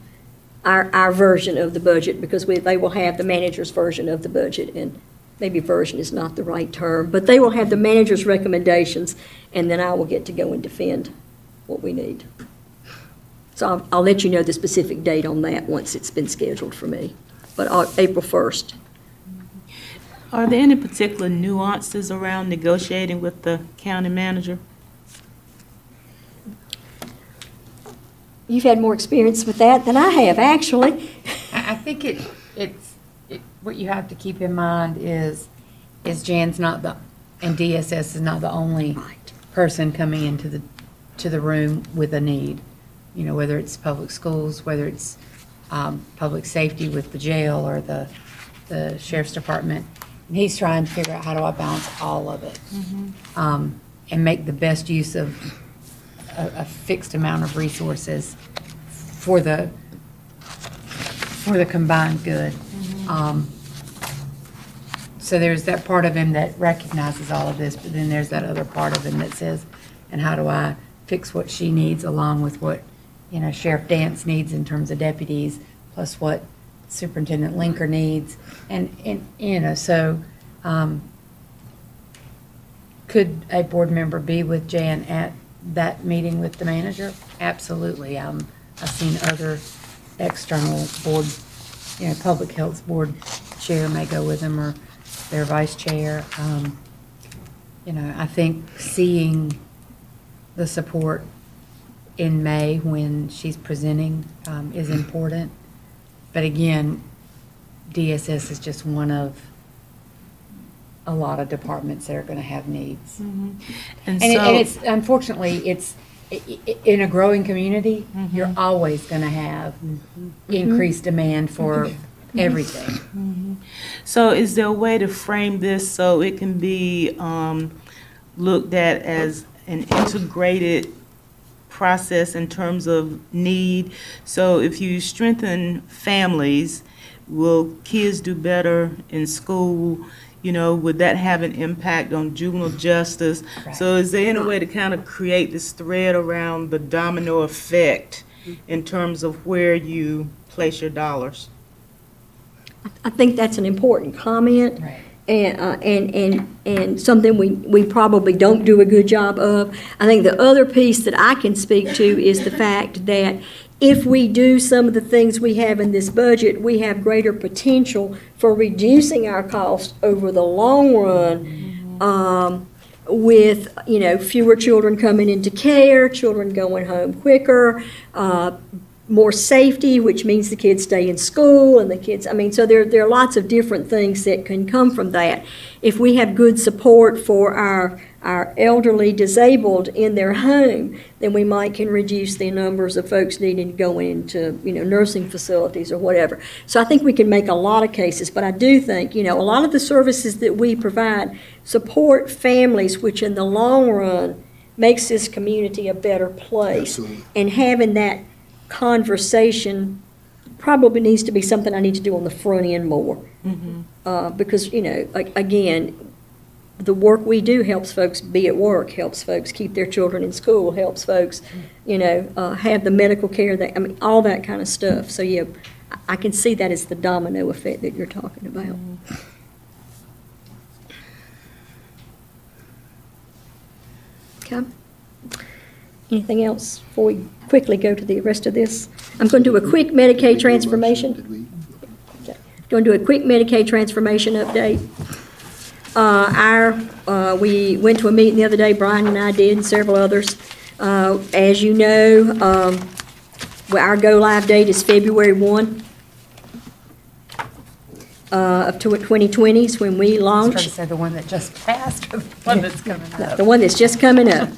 Speaker 3: our version of the budget, because they will have the manager's version of the budget, and maybe version is not the right term, but they will have the manager's recommendations, and then I will get to go and defend what we need. So I'll let you know the specific date on that once it's been scheduled for me, but April 1st.
Speaker 4: Are there any particular nuances around negotiating with the county manager?
Speaker 3: You've had more experience with that than I have, actually.
Speaker 6: I think what you have to keep in mind is Jan's not and DSS is not the only person coming into the room with a need. You know, whether it's public schools, whether it's public safety with the jail or the sheriff's department. And he's trying to figure out, how do I balance all of it? And make the best use of a fixed amount of resources for the combined good. So there's that part of him that recognizes all of this, but then there's that other part of him that says, and how do I fix what she needs along with what, you know, Sheriff Dance needs in terms of deputies, plus what Superintendent Linker needs, and you know, so could a board member be with Jan at that meeting with the manager? Absolutely. I've seen other external board, you know, public health board chair may go with them, or their vice chair. You know, I think seeing the support in May when she's presenting is important. But again, DSS is just one of a lot of departments that are going to have needs.
Speaker 4: And
Speaker 6: And,
Speaker 4: so,
Speaker 6: it's unfortunately, in a growing community, you're always going to have increased demand for everything.
Speaker 4: so is there a way to frame this so it can be looked at as an integrated process in terms of need? So if you strengthen families, will kids do better in school? You know, would that have an impact on juvenile justice?
Speaker 6: Right.
Speaker 4: So is there any way to kind of create this thread around the domino effect in terms of where you place your dollars?
Speaker 3: I think that's an important comment.
Speaker 6: Right.
Speaker 3: And something we probably don't do a good job of. I think the other piece that I can speak to is the fact that if we do some of the things we have in this budget, we have greater potential for reducing our costs over the long run, with, you know, fewer children coming into care, children going home quicker, more safety, which means the kids stay in school, and the kids, I mean, so there are lots of different things that can come from that. If we have good support for our elderly disabled in their home, then we can reduce the numbers of folks needing to go into, you know, nursing facilities or whatever. So I think we can make a lot of cases, but I do think, you know, a lot of the services that we provide support families, which in the long run makes this community a better place.
Speaker 1: Absolutely.
Speaker 3: And having that conversation probably needs to be something I need to do on the front end more. Because, you know, again, the work we do helps folks be at work, helps folks keep their children in school, helps folks, you know, have the medical care, I mean, all that kind of stuff. So, yeah, I can see that as the domino effect that you're talking about. Okay. Anything else before we quickly go to the rest of this? I'm going to do a quick Medicaid transformation.
Speaker 1: Did we?
Speaker 3: Going to do a quick Medicaid transformation update. We went to a meeting the other day, Brian and I did, and several others. As you know, well, our go-live date is February 1 of 2020 is when we
Speaker 6: I was
Speaker 3: launch.
Speaker 6: trying to say the one that just passed, or the one that's coming up.
Speaker 3: The one that's just coming up.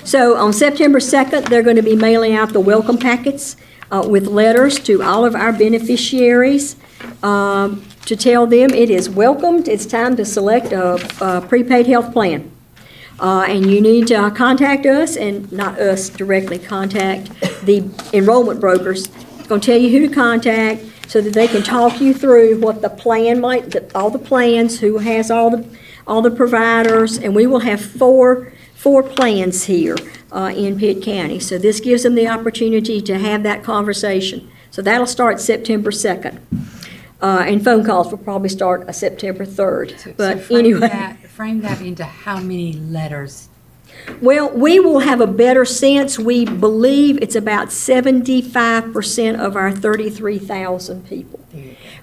Speaker 3: So on September 2nd, they're going to be mailing out the welcome packets with letters to all of our beneficiaries to tell them it is welcomed, it's time to select a prepaid health plan. And you need to contact us, and not us directly, contact the enrollment brokers. Going to tell you who to contact so that they can talk you through what the plan all the plans, who has all the providers, and we will have four plans here in Pitt County. So this gives them the opportunity to have that conversation. So that'll start September 2nd. And phone calls will probably start September 3rd. But anyway.
Speaker 6: Frame that into how many letters?
Speaker 3: Well, we will have a better sense. We believe it's about 75% of our 33,000 people.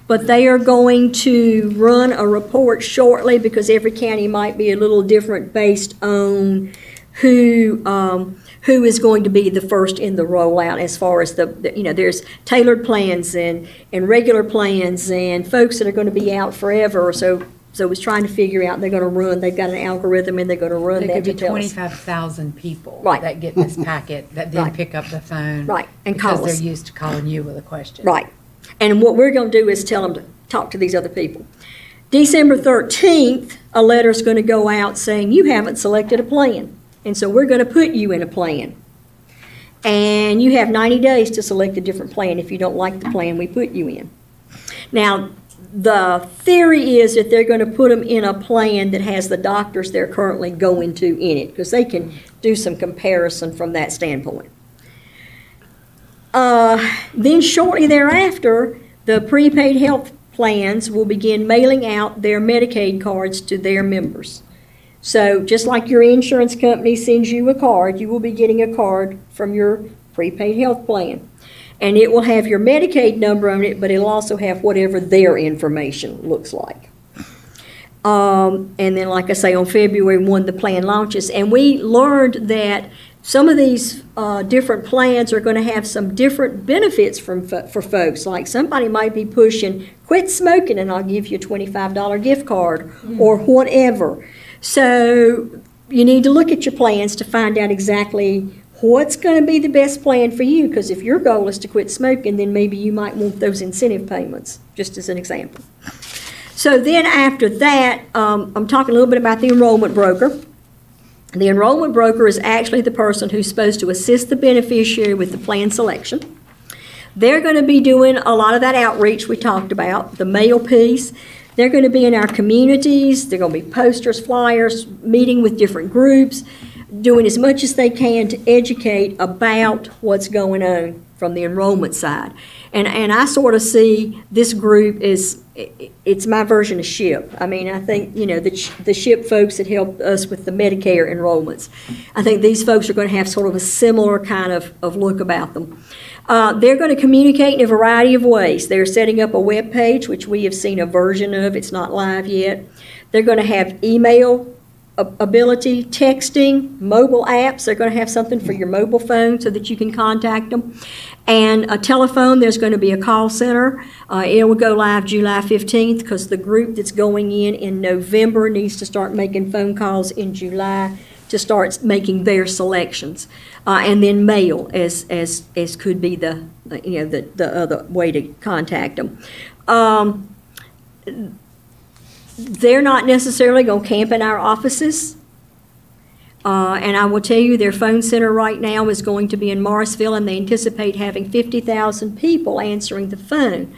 Speaker 3: But they are going to run a report shortly because every county might be a little different based on who is going to be the first in the rollout as far as there's tailored plans and regular plans and folks that are going to be out forever. So it's trying to figure out, they've got an algorithm and they're going to run
Speaker 6: There
Speaker 3: that
Speaker 6: could
Speaker 3: to
Speaker 6: be
Speaker 3: tell us.
Speaker 6: 25,000 people
Speaker 3: Right.
Speaker 6: that get this packet that then
Speaker 3: Right.
Speaker 6: pick up the phone.
Speaker 3: Right, and call
Speaker 6: because
Speaker 3: us.
Speaker 6: they're used to calling you with a question.
Speaker 3: Right. And what we're going to do is tell them to talk to these other people. December 13th, a letter is going to go out saying you haven't selected a plan. And so we're going to put you in a plan. And you have 90 days to select a different plan if you don't like the plan we put you in. Now, the theory is that they're going to put them in a plan that has the doctors they're currently going to in it, because they can do some comparison from that standpoint. Then shortly thereafter, the prepaid health plans will begin mailing out their Medicaid cards to their members. So just like your insurance company sends you a card, you will be getting a card from your prepaid health plan. And it will have your Medicaid number on it, but it'll also have whatever their information looks like. And then, like I say, on February 1, the plan launches. And we learned that some of these different plans are going to have some different benefits for folks. Like somebody might be pushing, quit smoking and I'll give you a $25 gift card or whatever. So you need to look at your plans to find out exactly what's going to be the best plan for you, because if your goal is to quit smoking, then maybe you might want those incentive payments, just as an example. So then after that, I'm talking a little bit about the enrollment broker. The enrollment broker is actually the person who's supposed to assist the beneficiary with the plan selection. They're going to be doing a lot of that outreach we talked about, the mail piece. They're going to be in our communities. They're going to be posters, flyers, meeting with different groups, doing as much as they can to educate about what's going on from the enrollment side. And I sort of see this group as, it's my version of SHIP. I mean, I think, the SHIP folks that helped us with the Medicare enrollments, I think these folks are going to have sort of a similar kind of look about them. They're going to communicate in a variety of ways. They're setting up a web page, which we have seen a version of. It's not live yet. They're going to have email ability, texting, mobile apps. They're going to have something for your mobile phone so that you can contact them. And a telephone, there's going to be a call center. It will go live July 15th because the group that's going in November needs to start making phone calls in July to start making their selections. And then mail as could be the other way to contact them. They're not necessarily going to camp in our offices. And I will tell you, their phone center right now is going to be in Morrisville, and they anticipate having 50,000 people answering the phone,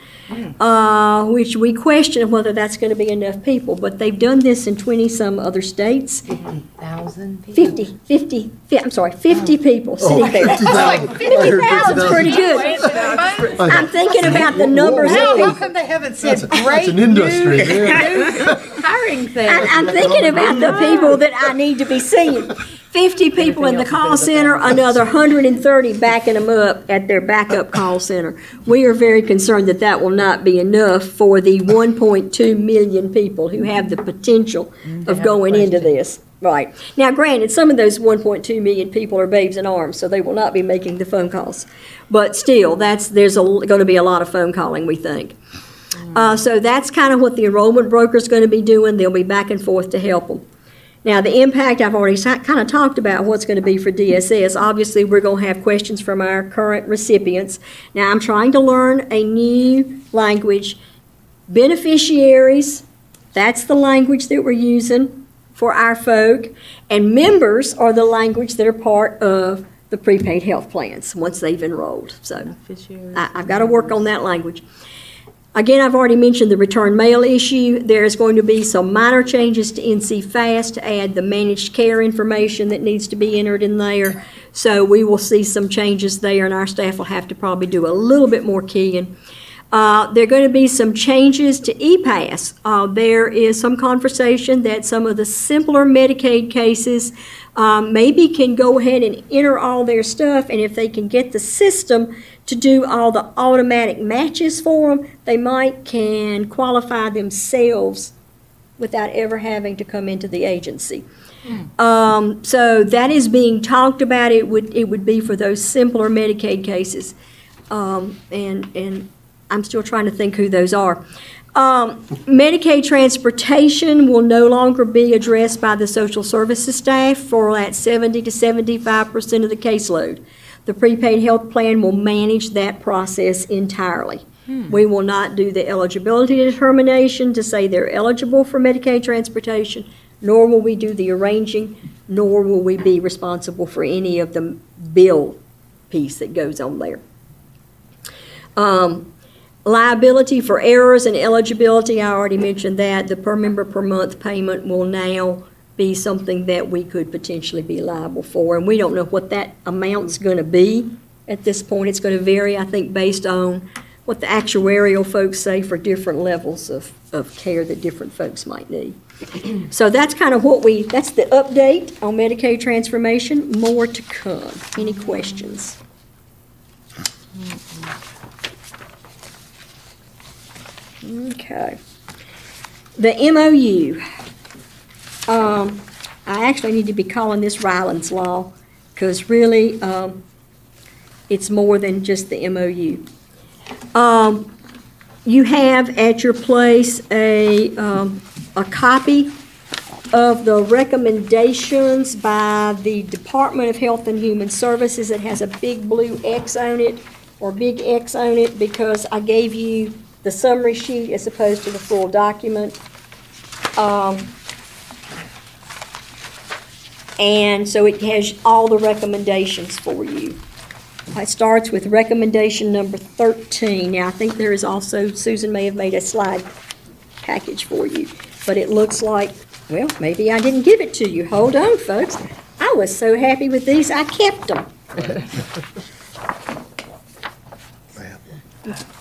Speaker 3: which we question whether that's going to be enough people. But they've done this in 20-some other states.
Speaker 6: 50,000 people?
Speaker 3: 50 people sitting there. 50,000 is pretty good. I'm thinking about the numbers of
Speaker 6: How
Speaker 3: people.
Speaker 6: come they haven't said
Speaker 1: That's
Speaker 6: great
Speaker 1: an industry.
Speaker 6: new hiring thing?
Speaker 3: I'm thinking about the people that I need to be seeing. 50 people in the call center, another 130 backing them up at their backup call center. We are very concerned that that will not be enough for the 1.2 million people who have the potential of going into this. Right. Now, granted, some of those 1.2 million people are babes in arms, so they will not be making the phone calls. But still, there's going to be a lot of phone calling, we think. So that's kind of what the enrollment broker is going to be doing. They'll be back and forth to help them. Now, the impact, I've already kind of talked about what's going to be for DSS. Obviously, we're going to have questions from our current recipients. Now, I'm trying to learn a new language. Beneficiaries, that's the language that we're using for our folk, and members are the language that are part of the prepaid health plans once they've enrolled. So I've got to work on that language. Again, I've already mentioned the return mail issue. There's going to be some minor changes to NC Fast to add the managed care information that needs to be entered in there. So we will see some changes there, and our staff will have to probably do a little bit more keying. There are going to be some changes to E-Pass. There is some conversation that some of the simpler Medicaid cases maybe can go ahead and enter all their stuff, and if they can get the system to do all the automatic matches for them, they can qualify themselves without ever having to come into the agency. So that is being talked about. It would be for those simpler Medicaid cases, and I'm still trying to think who those are. Medicaid transportation will no longer be addressed by the social services staff for that 70 to 75% of the caseload. The prepaid health plan will manage that process entirely. We will not do the eligibility determination to say they're eligible for Medicaid transportation, nor will we do the arranging, nor will we be responsible for any of the bill piece that goes on there. Liability for errors and eligibility, I already mentioned that. The per member per month payment will now be something that we could potentially be liable for, and we don't know what that amount's going to be at this point. It's going to vary, I think, based on what the actuarial folks say for different levels of care that different folks might need. So that's kind of that's the update on Medicaid transformation. More to come. Any questions? Okay. The MOU. I actually need to be calling this Ryland's Law because really it's more than just the MOU. You have at your place a copy of the recommendations by the Department of Health and Human Services. It has a big blue X on it, or big X on it, because I gave you the summary sheet as opposed to the full document. And so it has all the recommendations for you. It starts with recommendation number 13. Now, I think there is also, Susan may have made a slide package for you, but it looks like, well, maybe I didn't give it to you. Hold on, folks. I was so happy with these, I kept them. There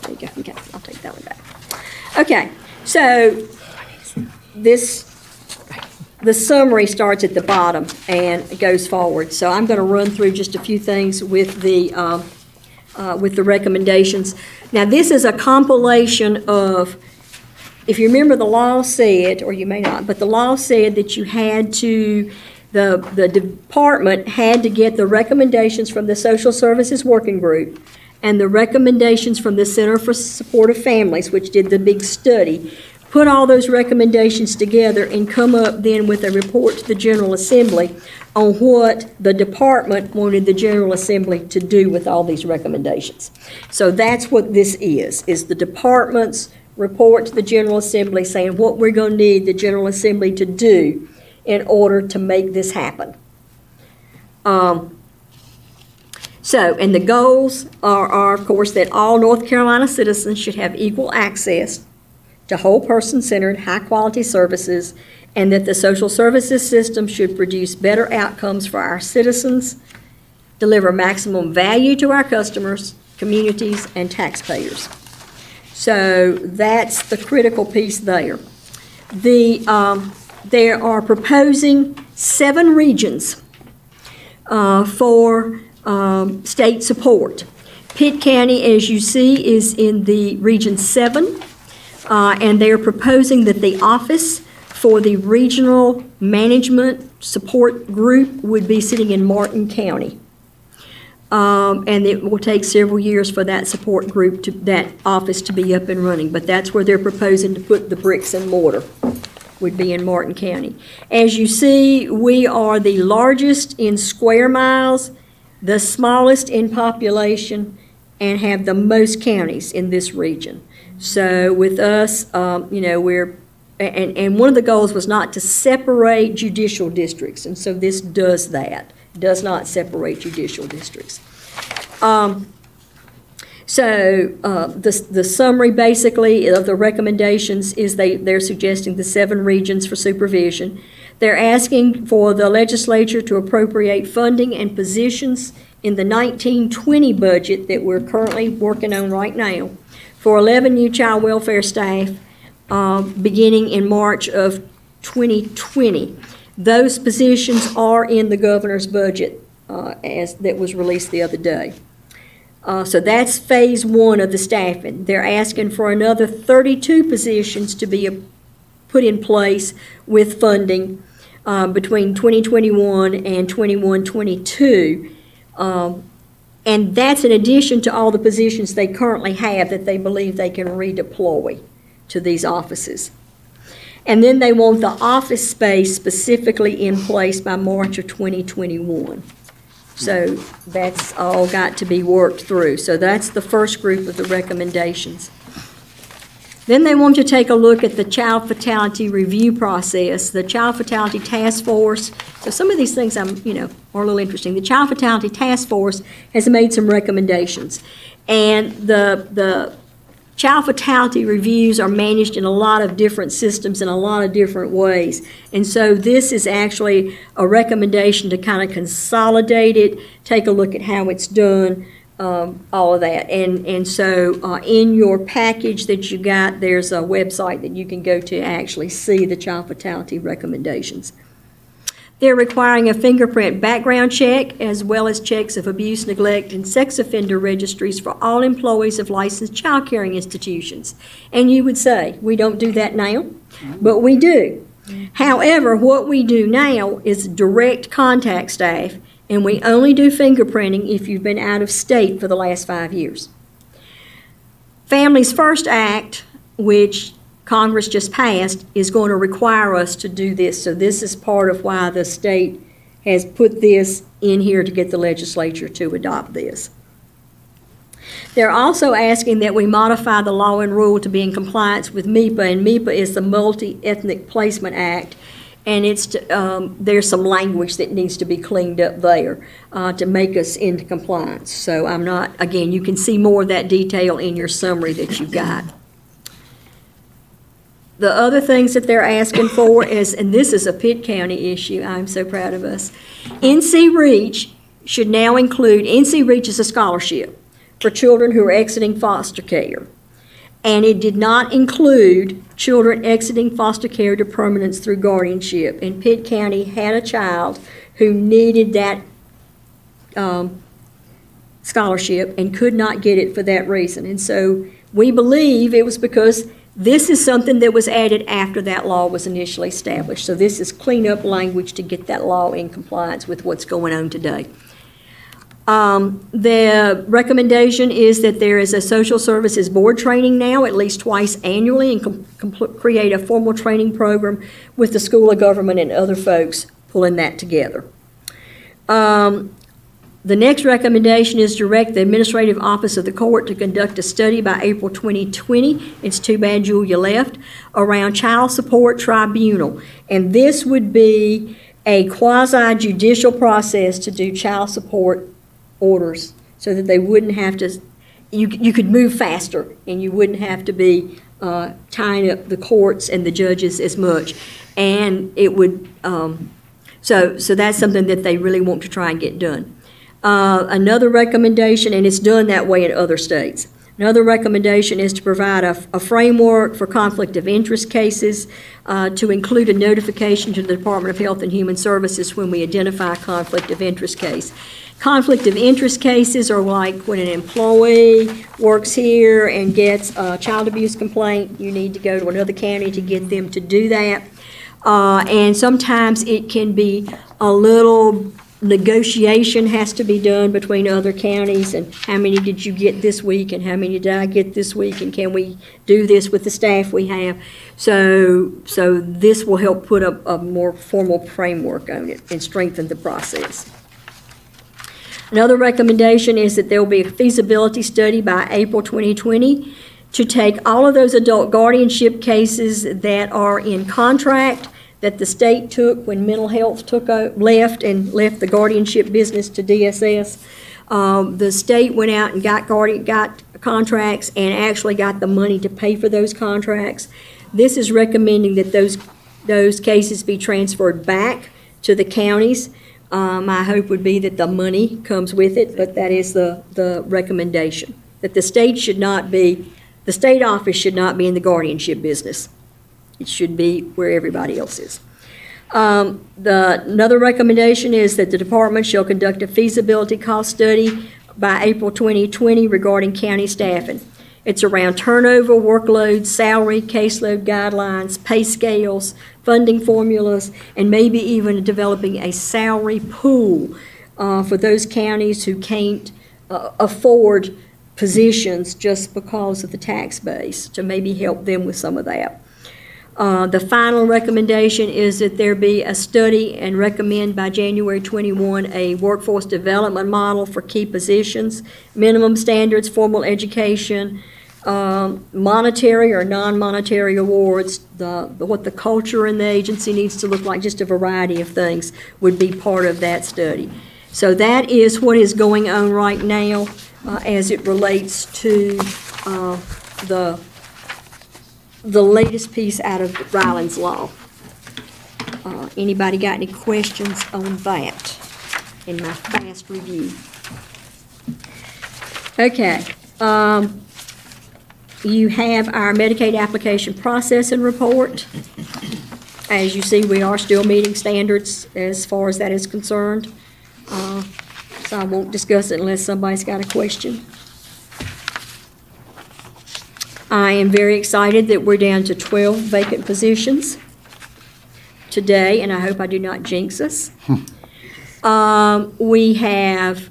Speaker 3: you go. Okay, I'll take that one back. Okay, so the summary starts at the bottom and it goes forward. So I'm going to run through just a few things with the recommendations. Now, this is a compilation of, if you remember, the law said, or you may not, but the law said that you had to, the department had to get the recommendations from the Social Services Working Group and the recommendations from the Center for Supportive Families, which did the big study, put all those recommendations together and come up then with a report to the General Assembly on what the department wanted the General Assembly to do with all these recommendations. So that's what this is the department's report to the General Assembly saying what we're going to need the General Assembly to do in order to make this happen. And the goals are, of course, that all North Carolina citizens should have equal access to whole person-centered, high-quality services, and that the social services system should produce better outcomes for our citizens, deliver maximum value to our customers, communities, and taxpayers. So that's the critical piece there. They are proposing 7 regions for state support. Pitt County, as you see, is in the Region 7, and they are proposing that the office for the Regional Management Support Group would be sitting in Martin County. And it will take several years for that support group, that office to be up and running, but that's where they're proposing to put the bricks and mortar, would be in Martin County. As you see, we are the largest in square miles, the smallest in population, and have the most counties in this region. So with us, we're, and one of the goals was not to separate judicial districts, and so this does that, does not separate judicial districts. The summary basically of the recommendations is they're suggesting the 7 regions for supervision. They're asking for the legislature to appropriate funding and positions in the 1920 budget that we're currently working on right now for 11 new child welfare staff beginning in March of 2020. Those positions are in the governor's budget as that was released the other day. So that's phase 1 of the staffing. They're asking for another 32 positions to be put in place with funding between 2021 and 21-22. And that's in addition to all the positions they currently have that they believe they can redeploy to these offices. And then they want the office space specifically in place by March of 2021. So that's all got to be worked through. So that's the first group of the recommendations. Then they want to take a look at the child fatality review process, the child fatality task force. So some of these things are a little interesting. The child fatality task force has made some recommendations. And the child fatality reviews are managed in a lot of different systems in a lot of different ways. And so this is actually a recommendation to kind of consolidate it, take a look at how it's done, all of that. And so in your package that you got, there's a website that you can go to actually see the child fatality recommendations. They're requiring a fingerprint background check as well as checks of abuse, neglect, and sex offender registries for all employees of licensed child caring institutions. And you would say, we don't do that now, but we do. However, what we do now is direct contact staff, and we only do fingerprinting if you've been out of state for the last 5 years. Families First Act, which Congress just passed, is going to require us to do this. So this is part of why the state has put this in here to get the legislature to adopt this. They're also asking that we modify the law and rule to be in compliance with MEPA, and MEPA is the Multi-Ethnic Placement Act, and it's there's some language that needs to be cleaned up there to make us into compliance. So I'm not, again, you can see more of that detail in your summary that you got. The other things that they're asking for is, and this is a Pitt County issue, I'm so proud of us, NC Reach should now include, NC Reach is a scholarship for children who are exiting foster care. And it did not include children exiting foster care to permanence through guardianship. And Pitt County had a child who needed that scholarship and could not get it for that reason. And so we believe it was because this is something that was added after that law was initially established. So this is cleanup language to get that law in compliance with what's going on today. The recommendation is that there is a social services board training now at least twice annually, and create a formal training program with the School of Government and other folks pulling that together. The next recommendation is direct the Administrative Office of the Court to conduct a study by April 2020. It's too bad Julia left, around Child Support Tribunal. And this would be a quasi-judicial process to do child support orders so that they wouldn't have to, you could move faster and you wouldn't have to be tying up the courts and the judges as much. And it would, so that's something that they really want to try and get done. Another recommendation, and it's done that way in other states, Another recommendation is to provide a framework for conflict of interest cases, to include a notification to the Department of Health and Human Services when we identify a conflict of interest case. Conflict of interest cases are like when an employee works here and gets a child abuse complaint, you need to go to another county to get them to do that. And sometimes it can be a little negotiation has to be done between other counties, and how many did you get this week and how many did I get this week, and can we do this with the staff we have? So this will help put a more formal framework on it and strengthen the process. Another recommendation is that there will be a feasibility study by April 2020 to take all of those adult guardianship cases that are in contract that the state took when mental health left the guardianship business to DSS. The state went out and got contracts and actually got the money to pay for those contracts. This is recommending that those cases be transferred back to the counties. My hope would be that the money comes with it, but that is the recommendation. That the state office should not be in the guardianship business. It should be where everybody else is. Another recommendation is that the department shall conduct a feasibility cost study by April 2020 regarding county staffing. It's around turnover, workload, salary, caseload guidelines, pay scales, funding formulas, and maybe even developing a salary pool for those counties who can't afford positions just because of the tax base, to maybe help them with some of that. The final recommendation is that there be a study and recommend by January 21 a workforce development model for key positions, minimum standards, formal education, monetary or non-monetary awards, what the culture in the agency needs to look like, just a variety of things would be part of that study. So that is what is going on right now as it relates to the latest piece out of Ryland's Law. Anybody got any questions on that in my fast review? Okay. You have our Medicaid application processing report. As you see, we are still meeting standards as far as that is concerned. So I won't discuss it unless somebody's got a question. I am very excited that we're down to 12 vacant positions today, and I hope I do not jinx us. We have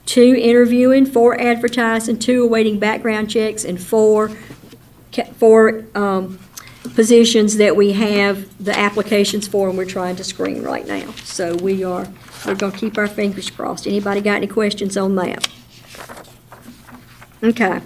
Speaker 3: 2 interviewing, 4 advertising, 2 awaiting background checks, and 4 positions that we have the applications for and we're trying to screen right now. So we're going to keep our fingers crossed. Anybody got any questions on that? Okay.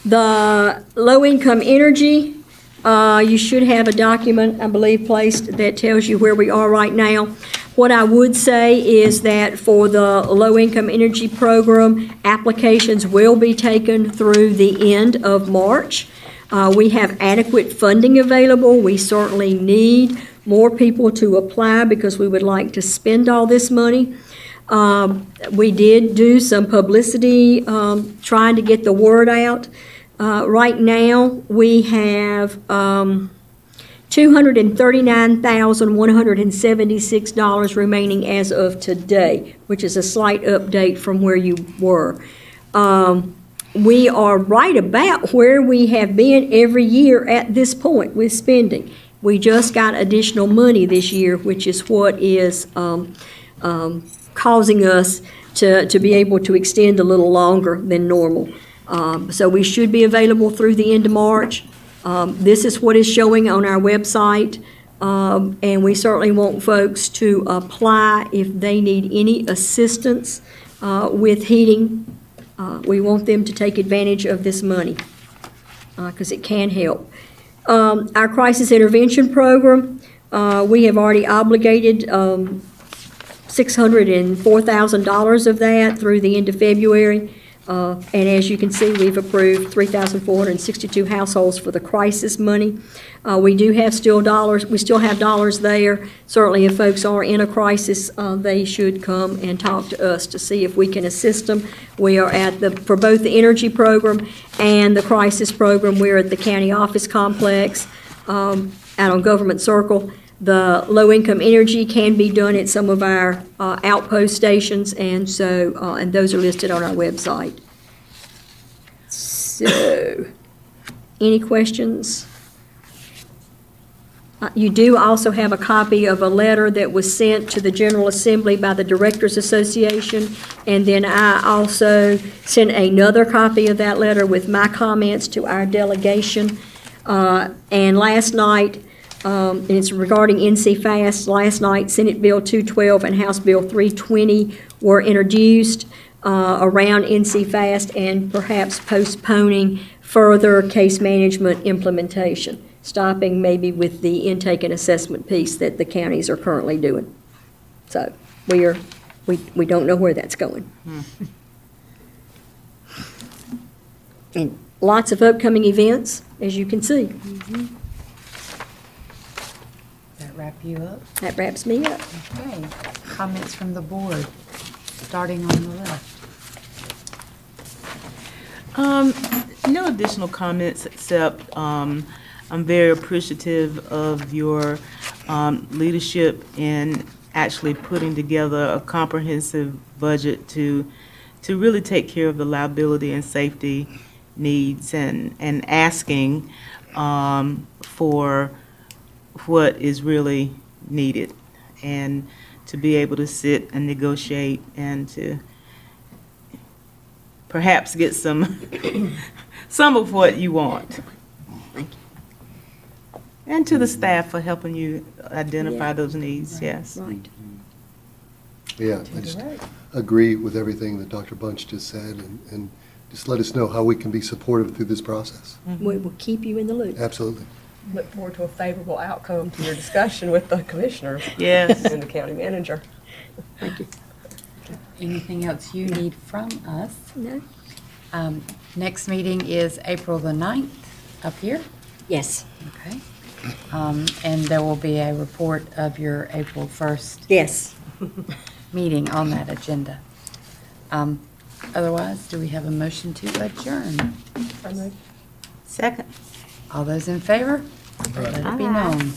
Speaker 3: The low-income energy, you should have a document, I believe, placed that tells you where we are right now. What I would say is that for the low-income energy program, applications will be taken through the end of March. We have adequate funding available. We certainly need more people to apply because we would like to spend all this money. We did do some publicity trying to get the word out. Right now, we have $239,176 remaining as of today, which is a slight update from where you were. We are right about where we have been every year at this point with spending. We just got additional money this year, which is what is causing us to be able to extend a little longer than normal. So we should be available through the end of March. This is what is showing on our website, and we certainly want folks to apply if they need any assistance with heating. We want them to take advantage of this money because it can help. Our crisis intervention program, we have already obligated $604,000 of that through the end of February. And as you can see, we've approved 3,462 households for the crisis money. We do have still dollars, we still have dollars there. Certainly, if folks are in a crisis, they should come and talk to us to see if we can assist them. We are for both the energy program and the crisis program, we're at the county office complex, out on Government Circle. The low-income energy can be done at some of our outpost stations, and so, and those are listed on our website. So, any questions? You do also have a copy of a letter that was sent to the General Assembly by the Directors Association, and then I also sent another copy of that letter with my comments to our delegation. And last night, and it's regarding NC Fast. Last night, Senate Bill 212 and House Bill 320 were introduced around NC Fast and perhaps postponing further case management implementation, stopping maybe with the intake and assessment piece that the counties are currently doing. So we don't know where that's going. And lots of upcoming events, as you can see.
Speaker 6: That wrap you up?
Speaker 3: That wraps me up.
Speaker 6: Okay. Comments from the board, starting on the left.
Speaker 4: No additional comments except I'm very appreciative of your leadership in actually putting together a comprehensive budget to really take care of the liability and safety needs and asking for what is really needed, and to be able to sit and negotiate and to perhaps get some of what you want.
Speaker 3: Thank you.
Speaker 4: And to the staff for helping you identify those needs, yes.
Speaker 3: Right.
Speaker 1: Yeah, I just agree with everything that Dr. Bunch just said, and just let us know how we can be supportive through this process.
Speaker 3: We will keep you in the loop.
Speaker 1: Absolutely.
Speaker 2: Look forward to a favorable outcome to your discussion with the commissioners.
Speaker 4: Yes.
Speaker 2: And the county manager.
Speaker 3: Thank you.
Speaker 6: Anything else you need from us?
Speaker 3: No?
Speaker 6: Next meeting is April the 9th up here.
Speaker 3: Yes.
Speaker 6: Okay. And there will be a report of your April 1st
Speaker 3: Yes.
Speaker 6: meeting on that agenda. Otherwise, do we have a motion to adjourn?
Speaker 2: So moved.
Speaker 4: Second.
Speaker 6: All those in favor? Let it be known.